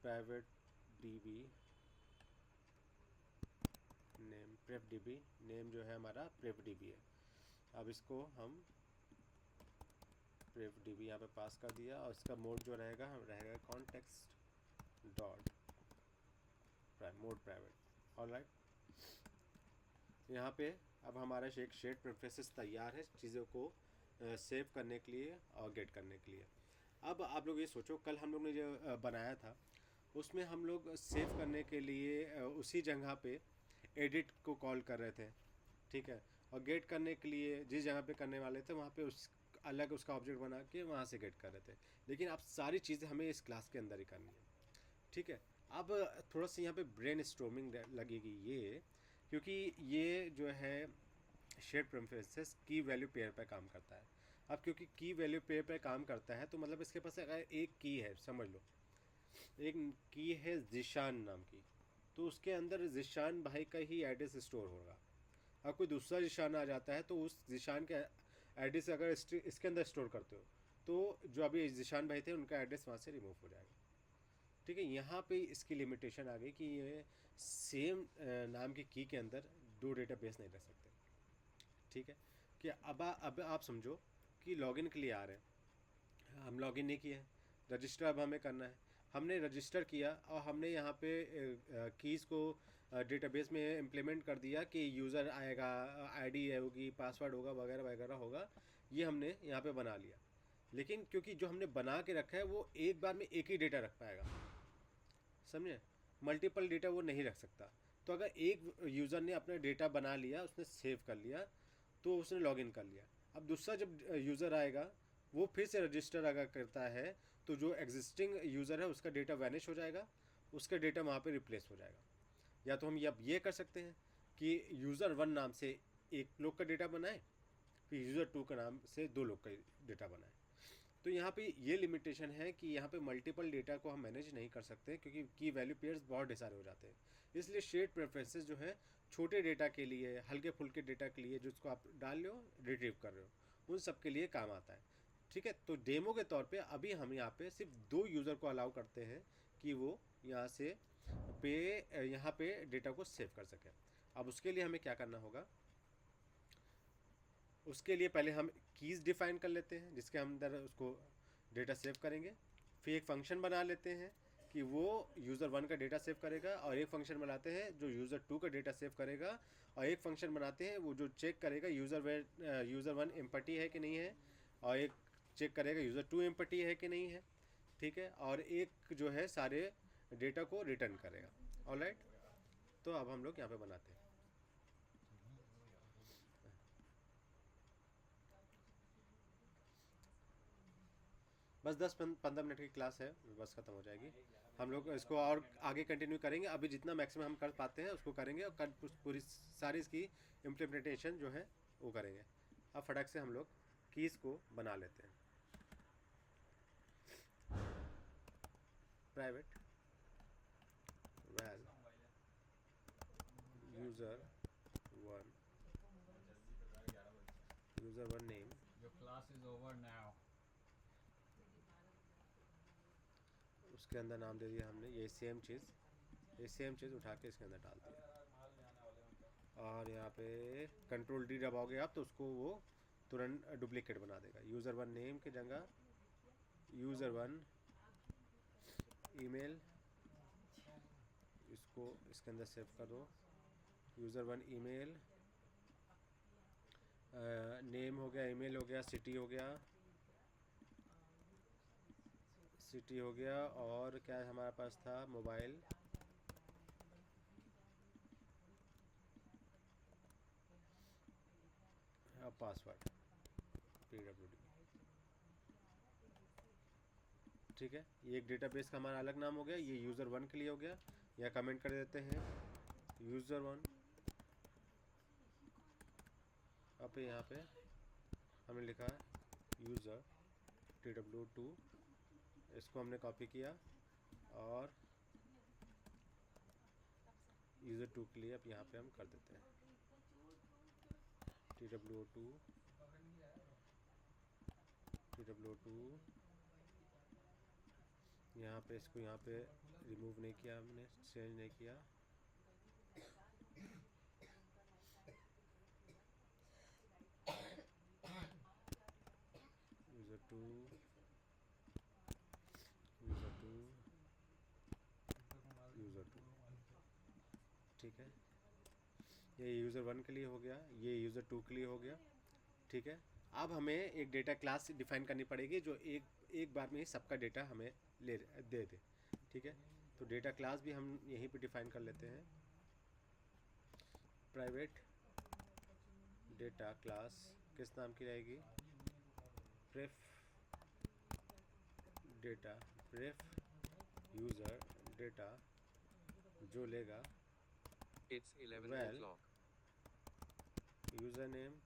private DB name pref DB name जो है हमारा प्रेफ डीबी है। अब इसको हम प्रेफ डीबी यहाँ पे पास कर दिया और इसका मोड जो रहेगा हम रहेगा context dot mode private. Alright यहाँ पे अब हमारा एक शेयर्ड प्रेफरेंसेस तैयार है चीज़ों को सेव करने के लिए और गेट करने के लिए। अब आप लोग ये सोचो कल हम लोग ने जो बनाया था उसमें हम लोग सेव करने के लिए उसी जगह पे एडिट को कॉल कर रहे थे, ठीक है। और गेट करने के लिए जिस जगह पे करने वाले थे वहाँ पे उस अलग उसका ऑब्जेक्ट बना के वहाँ से गेट कर रहे थे। लेकिन अब सारी चीज़ें हमें इस क्लास के अंदर ही करनी है, ठीक है। अब थोड़ा सा यहाँ पे ब्रेन स्टॉर्मिंग लगेगी ये, क्योंकि ये जो है शेयर्ड प्रेफरेंसेस की वैल्यू पेयर पर काम करता है। अब क्योंकि की वैल्यू पेयर पर काम करता है तो मतलब इसके पास अगर एक की है, समझ लो एक की है जिशान नाम की, तो उसके अंदर जिशान भाई का ही एड्रेस स्टोर होगा। अब कोई दूसरा जिशान आ जाता है तो उस जिशान के एड्रेस अगर इसके अंदर स्टोर करते हो तो जो अभी जिशान भाई थे उनका एड्रेस वहाँ से रिमूव हो जाएगा, ठीक है। यहाँ पे इसकी लिमिटेशन आ गई कि ये सेम नाम की की के अंदर दो डेटाबेस नहीं रख सकते, ठीक है। कि अब आप समझो कि लॉगिन के लिए आ रहे हैं, हम लॉगिन नहीं किए हैं, रजिस्टर अब हमें करना है। हमने रजिस्टर किया और हमने यहाँ पे कीज़ को डेटाबेस में इम्प्लीमेंट कर दिया कि यूज़र आएगा, आईडी होगी, पासवर्ड होगा, वगैरह वगैरह होगा, ये हमने यहाँ पे बना लिया। लेकिन क्योंकि जो हमने बना के रखा है वो एक बार में एक ही डेटा रख पाएगा, समझे, मल्टीपल डेटा वो नहीं रख सकता। तो अगर एक यूज़र ने अपना डेटा बना लिया, उसने सेव कर लिया तो उसने लॉगिन कर लिया। अब दूसरा जब यूज़र आएगा वो फिर से रजिस्टर अगर करता है तो जो एग्जिस्टिंग यूज़र है उसका डेटा वैनिश हो जाएगा, उसका डेटा वहाँ पे रिप्लेस हो जाएगा। या तो हम ये कर सकते हैं कि यूज़र 1 नाम से एक लोग का डेटा बनाए, फिर यूज़र 2 का नाम से 2 लोग का डेटा बनाए। तो यहाँ पे ये लिमिटेशन है कि यहाँ पे मल्टीपल डेटा को हम मैनेज नहीं कर सकते क्योंकि की वैल्यू पेयर्स बहुत सारे हो जाते हैं। इसलिए शेयर्ड प्रेफरेंसेस जो है छोटे डेटा के लिए, हल्के फुल्के डेटा के लिए जिसको आप डाल लो रिट्रीव कर रहे हो, उन सब के लिए काम आता है, ठीक है। तो डेमो के तौर पे अभी हम यहाँ पे सिर्फ 2 यूज़र को अलाउ करते हैं कि वो यहाँ पे डेटा को सेव कर सकें। अब उसके लिए हमें क्या करना होगा, उसके लिए पहले हम कीज़ डिफ़ाइन कर लेते हैं जिसके अंदर उसको डेटा सेव करेंगे। फिर एक फंक्शन बना लेते हैं कि वो यूज़र 1 का डेटा सेव करेगा, और एक फंक्शन बनाते हैं जो यूज़र 2 का डेटा सेव करेगा, और एक फंक्शन बनाते हैं वो जो चेक करेगा यूज़र 1 एम्पटी है कि नहीं है, और एक चेक करेगा यूज़र 2 एम्पटी है कि नहीं है, ठीक है, और एक जो है सारे डेटा को रिटर्न करेगा। ऑलराइट, तो अब हम लोग यहाँ पे बनाते हैं। बस 10-15 मिनट की क्लास है, बस ख़त्म हो जाएगी। हम लोग इसको और आगे कंटिन्यू करेंगे, अभी जितना मैक्सिमम हम कर पाते हैं उसको करेंगे, और पूरी सारी इसकी इम्प्लीमेंटेशन जो है वो करेंगे। अब फटाक से हम लोग कीज़ को बना लेते हैं। Private val user one name, Your class is over now. उसके अंदर नाम दे दिया हमने, ये सेम चीज़ उठा के इसके अंदर डाल दिया, और यहाँ पे कंट्रोल डी दबाओगे आप तो उसको वो तुरंत डुप्लीकेट बना देगा। यूज़र 1 नेम की जगह यूज़र 1 ईमेल, इसको इसके अंदर सेव कर दो। यूज़र 1 ईमेल, नेम हो गया, ईमेल हो गया, सिटी हो गया, और क्या हमारे पास था, मोबाइल, पासवर्ड PWD, ठीक है। ये एक डेटाबेस का हमारा अलग नाम हो गया, ये यूज़र 1 के लिए हो गया। या कमेंट कर देते हैं यूज़र 1, अब यहाँ पे हमने लिखा है यूज़र TW2, इसको हमने कॉपी किया, और यूज़र 2 के लिए अब यहाँ पे हम कर देते हैं TW2 यहाँ पे, इसको यहाँ पे रिमूव नहीं किया हमने, चेंज नहीं किया, यूज़र 2 ठीक है। ये यूज़र 1 के लिए हो गया, ये यूज़र 2 के लिए हो गया, ठीक है। अब हमें एक डेटा क्लास डिफाइन करनी पड़ेगी जो एक बार में ही सबका डेटा हमें दे दे, ठीक है। तो डेटा क्लास भी हम यहीं पे डिफाइन कर लेते हैं। प्राइवेट डेटा क्लास किस नाम की रहेगी, प्रेफ यूज़र डेटा, जो लेगा It's 11 Well, o'clock. User name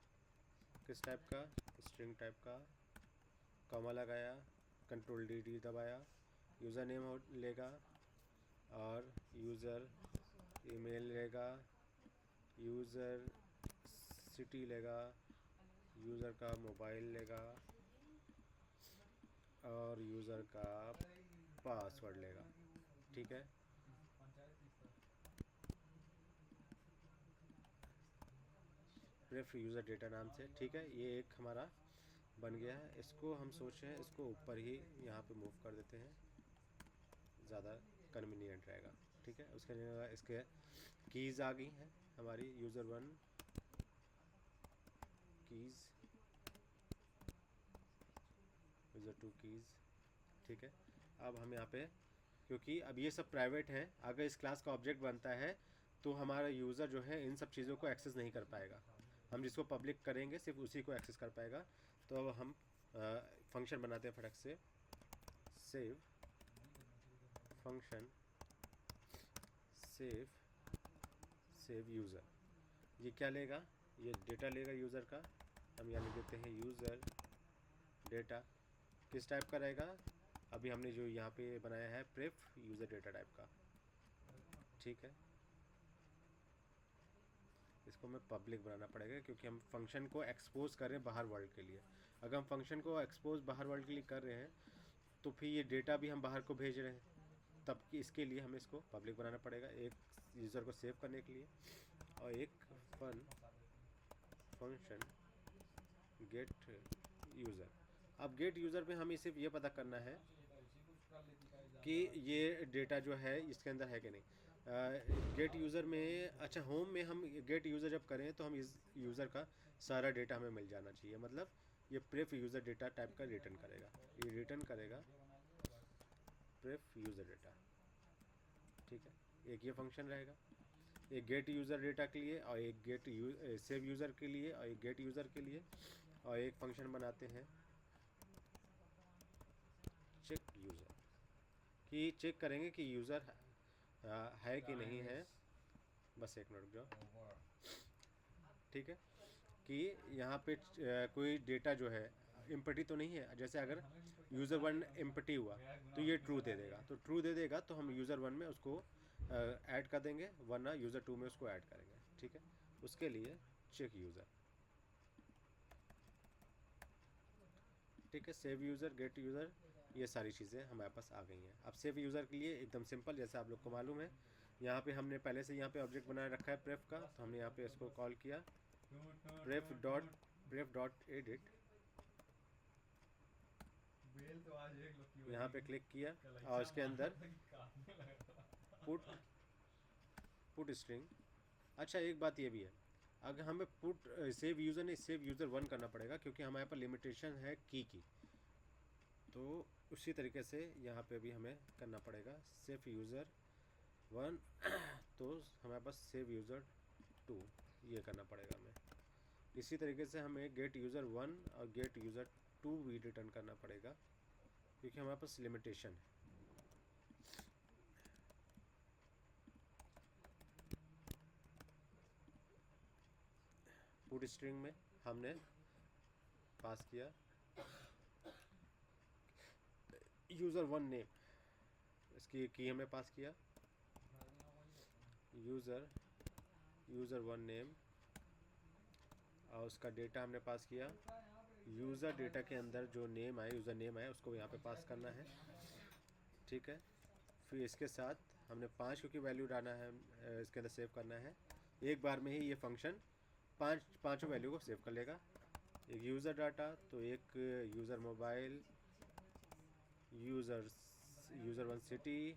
किस टाइप का, स्ट्रिंग टाइप का, कॉमा लगाया, कंट्रोल डी दबाया, यूज़र नेम लेगा, और यूज़र ईमेल लेगा, यूज़र सिटी लेगा, यूज़र का मोबाइल लेगा, और यूज़र का पासवर्ड लेगा, ठीक है। प्रेफ यूज़र डेटा नाम से, ठीक है। ये एक हमारा बन गया है। इसको हम सोच रहे हैं इसको ऊपर ही यहाँ पे मूव कर देते हैं, ज़्यादा कन्वीनियंट रहेगा, ठीक है। उसके लिए इसके कीज़ आ गई हैं हमारी, यूज़र 1 कीज़, यूज़र 2 कीज़, ठीक है। अब हम यहाँ पे, क्योंकि अब ये सब प्राइवेट हैं, अगर इस क्लास का ऑब्जेक्ट बनता है तो हमारा यूज़र जो है इन सब चीज़ों को एक्सेस नहीं कर पाएगा। हम जिसको पब्लिक करेंगे सिर्फ उसी को एक्सेस कर पाएगा। तो अब हम फंक्शन बनाते हैं फटक से, सेव फंक्शन सेव यूज़र। ये क्या लेगा, ये डेटा लेगा यूज़र का। हम यहाँ लिख देते हैं यूज़र डेटा किस टाइप का रहेगा, अभी हमने जो यहाँ पे बनाया है प्रेफ यूज़र डेटा टाइप का, ठीक है। इसको हमें पब्लिक बनाना पड़ेगा क्योंकि हम फंक्शन को एक्सपोज कर रहे हैं बाहर वर्ल्ड के लिए। अगर हम फंक्शन को एक्सपोज बाहर वर्ल्ड के लिए कर रहे हैं तो फिर ये डेटा भी हम बाहर को भेज रहे हैं, तब कि इसके लिए हमें इसको पब्लिक बनाना पड़ेगा, एक यूज़र को सेव करने के लिए। और एक फंक्शन गेट यूज़र। अब गेट यूज़र में हमें सिर्फ ये पता करना है कि ये डेटा जो है इसके अंदर है कि नहीं। गेट यूज़र में, अच्छा होम में हम गेट यूज़र जब करें तो हम इस यूज़र का सारा डेटा हमें मिल जाना चाहिए, मतलब ये प्रेफ यूज़र डेटा टाइप का रिटर्न करेगा, ये रिटर्न करेगा प्रेफ यूज़र डेटा, ठीक है। एक ये फंक्शन रहेगा, एक गेट यूज़र डेटा के लिए और एक गेट सेव यूज़र के लिए और एक गेट यूज़र के लिए, और एक फंक्शन बनाते हैं चेक यूज़र, कि चेक करेंगे कि यूज़र है कि नहीं है। बस एक मिनट जाओ, Over. ठीक है, कि यहाँ पे कोई डेटा जो है एम्प्टी तो नहीं है। जैसे अगर यूज़र वन एम्प्टी हुआ तो ये ट्रू दे देगा, तो ट्रू दे देगा तो हम यूज़र वन में उसको ऐड कर देंगे, वरना यूज़र टू में उसको ऐड करेंगे, ठीक है। उसके लिए चेक यूज़र, ठीक है। सेव यूज़र, गेट यूज़र, ये सारी चीज़ें हमारे पास आ गई हैं। अब सेव यूज़र के लिए एकदम सिंपल, जैसे आप लोग को मालूम है, यहाँ पे हमने पहले से यहाँ पे ऑब्जेक्ट बनाए रखा है प्रेफ का, तो हमने यहाँ पे इसको कॉल किया प्रेफ डॉट एडिट, बेल तो आज एक लोग की यहाँ पे क्लिक किया और इसके अंदर पुट स्ट्रिंग। अच्छा एक बात ये भी है, अगर हमें पुट सेव यूज़र नहीं, सेव यूज़र वन करना पड़ेगा, क्योंकि हमारे पास लिमिटेशन है की, तो उसी तरीके से यहाँ पे भी हमें करना पड़ेगा सेव यूज़र वन तो हमारे पास सेव यूज़र टू, ये करना पड़ेगा हमें। इसी तरीके से हमें गेट यूज़र वन और गेट यूज़र टू भी रिटर्न करना पड़ेगा, क्योंकि हमारे पास लिमिटेशन है। पुट स्ट्रिंग में हमने पास किया यूज़र वन नेम, इसकी की हमने पास किया यूज़र वन नेम, और उसका डेटा हमने पास किया यूज़र डेटा के अंदर जो नेम आए, यूज़र नेम आए, उसको यहाँ पे पास करना है, ठीक है। फिर इसके साथ हमने 5 क्योंकि वैल्यू डालना है, इसके अंदर सेव करना है। एक बार में ही ये फंक्शन पाँचों वैल्यू को सेव कर लेगा। एक यूज़र डाटा, तो एक user mobile, user one city,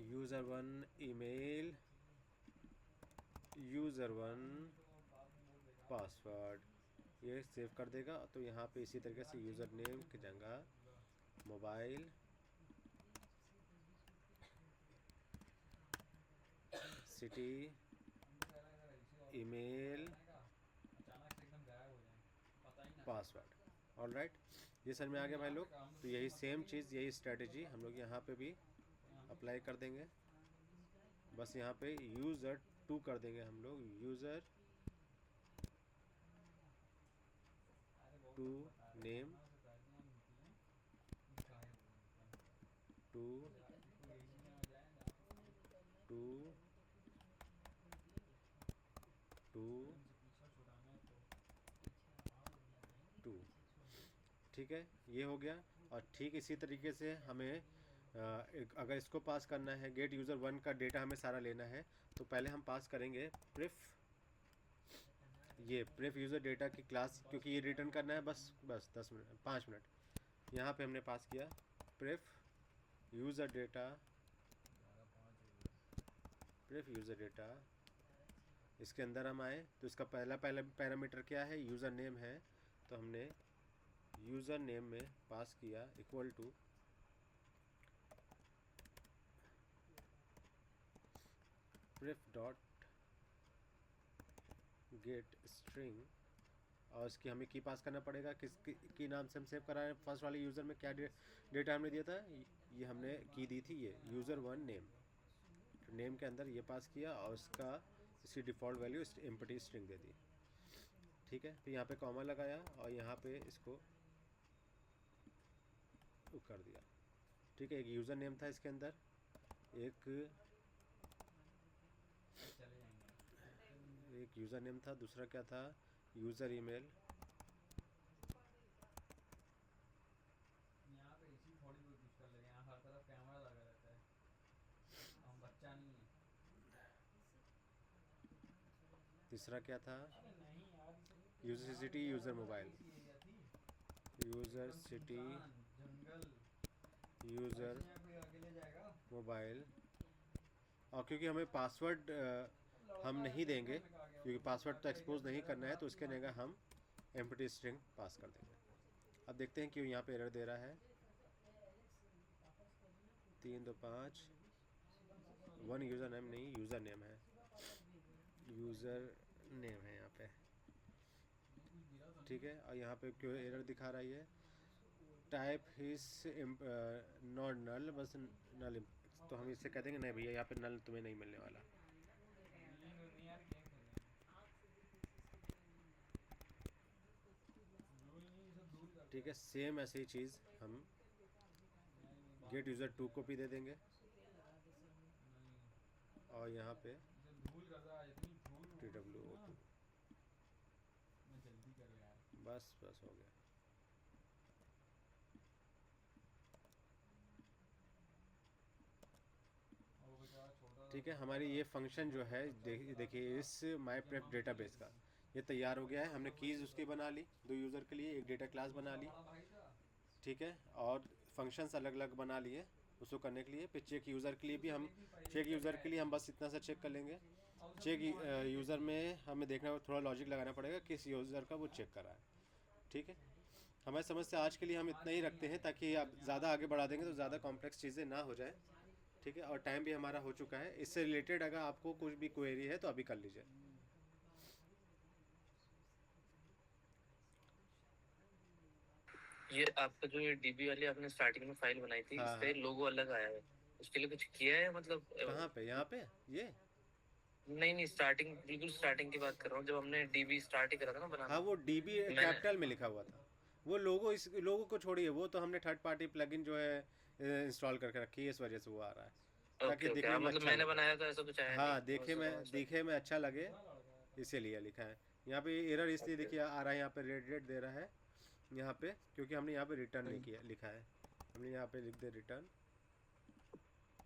user one email, user one password, ये सेव कर देगा। तो यहाँ पे इसी तरीके से यूज़र नेम की जगह mobile, city, email, password, alright. ये सर में आ गया भाई लोग। तो यही सेम चीज़, यही स्ट्रेटजी हम लोग यहाँ पे भी अप्लाई कर देंगे। बस यहाँ पे यूज़र टू कर देंगे हम लोग, user two name two two two two, ठीक है, ये हो गया। और ठीक इसी तरीके से हमें अगर इसको पास करना है, गेट यूज़र वन का डेटा हमें सारा लेना है, तो पहले हम पास करेंगे प्रेफ, ये प्रेफ यूज़र डेटा की क्लास, क्योंकि ये रिटर्न करना है बस 5 मिनट। यहाँ पे हमने पास किया प्रेफ यूज़र डेटा, प्रेफ यूज़र डेटा, इसके अंदर हम आए तो इसका पहला पैरामीटर क्या है, यूज़र नेम है, तो हमने यूज़र नेम में पास किया equal to pref dot get string, और इसकी हमें की पास करना पड़ेगा, किस की नाम से हम सेव करा रहे हैं। फर्स्ट वाले यूज़र में क्या डेटा हमने दिया था, ये हमने की दी थी, ये यूज़र वन नेम, तो नेम के अंदर ये पास किया और उसका इसकी डिफ़ॉल्ट वैल्यू एम्प्टी स्ट्रिंग दे दी, ठीक है। फिर यहाँ पे कॉमा लगाया और यहाँ पे इसको कर दिया, ठीक है। एक यूज़र नेम था इसके अंदर, एक यूज़र नेम था, दूसरा क्या था, यूज़र ईमेल, यहाँ पे इसी थोड़ी बहुत कुछ कर लेंगे, यहाँ हर तरफ कैमरा लगा रहता है, हम बच्चा नहीं है। तीसरा क्या था, user city, user mobile, user city, जंगल, यूज़र यहाँ कोई अकेले जाएगा मोबाइल, और क्योंकि हमें पासवर्ड हम नहीं देंगे, क्योंकि पासवर्ड तो एक्सपोज नहीं करना है, तो उसके जगह हम एम्प्टी स्ट्रिंग पास कर देंगे। अब देखते हैं क्यों यहाँ पे एरर दे रहा है। 325 वन यूज़र नेम नहीं, यूज़र नेम है, यूज़र नेम है यहाँ पे, ठीक है। और यहाँ पे क्यों एरर दिखा रही है, टाइप हिस नॉट नल, बस नल, तो हम इससे कह देंगे नहीं भैया यहाँ पे नल तुम्हें नहीं मिलने वाला। ठीक है, सेम ऐसी चीज़ हम गेट यूज़र 2 को भी दे देंगे, और यहाँ पे TWO2, बस बस हो गया। ठीक है, हमारी ये फंक्शन जो है देखिए इस माई प्रेप डेटाबेस का ये तैयार हो गया है। हमने कीज़ उसकी बना ली, 2 यूज़र के लिए एक डेटा क्लास बना ली, ठीक है, और फंक्शंस अलग अलग बना लिए उसको करने के लिए। फिर चेक यूज़र के लिए भी हम बस इतना सा चेक कर लेंगे। चेक यूज़र में हमें देखना, थोड़ा लॉजिक लगाना पड़ेगा किस यूज़र का वो चेक कर रहा है, ठीक है। हमारी समझ से आज के लिए हम इतना ही रखते हैं, ताकि आप ज़्यादा आगे बढ़ा देंगे तो ज़्यादा कॉम्प्लेक्स चीज़ें ना हो जाए, ठीक है। और टाइम भी हमारा हो चुका है। इससे रिलेटेड अगर आपको कुछ भी क्वेरी है तो अभी कर लीजिए। ये आपका जो ये डीबी वाली आपने स्टार्टिंग में फाइल बनाई थी, हाँ, इस पे लोगो अलग आया है, उसके लिए कुछ किया है मतलब? कहाँ पे, यहाँ पे ये? नहीं, स्टार्टिंग, बिल्कुल स्टार्टिंग की बात कर रहा हूँ, जब हमने डीबी स्टार्ट ही करा था ना बनाना। हाँ, वो डीबी कैपिटल में लिखा हुआ था। वो लोगो, इस लोगो को छोड़िए, वो तो हमने थर्ड पार्टी प्लगइन जो है इंस्टॉल करके रखी है, इस वजह से वो आ रहा है, ताकि दिखने में मतलब अच्छा मैंने लगे। बनाया था ऐसा कुछ आया हाँ, नहीं, दिखे में अच्छा लगे, इसीलिए लिखा है। यहाँ पे एरर इसलिए देखिए आ रहा है, यहाँ पे रेड दे रहा है यहाँ पे, क्योंकि हमने यहाँ पे रिटर्न नहीं किया, लिखा है हमने यहाँ पे लिख दे रिटर्न,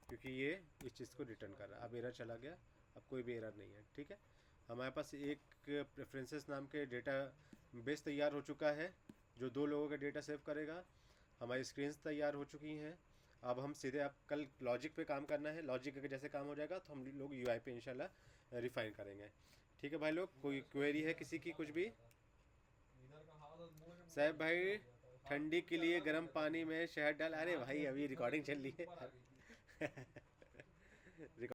क्योंकि ये इस चीज़ को रिटर्न कर रहा है। अब एरर चला गया, अब कोई भी एरर नहीं है, ठीक है। हमारे पास एक प्रेफरेंसेस नाम के डेटा बेस तैयार हो चुका है, जो 2 लोगों का डेटा सेव करेगा। हमारी स्क्रीन्स तैयार हो चुकी हैं। अब हम सीधे, आप कल लॉजिक पे काम करना है, लॉजिक का जैसे काम हो जाएगा तो हम लोग यूआई पे इंशाल्लाह रिफाइन करेंगे, ठीक है भाई लोग। कोई क्वेरी है किसी की, कुछ भी? साहब भाई, ठंडी के लिए गर्म पानी में शहद डाल, अरे भाई अभी रिकॉर्डिंग चल रही है।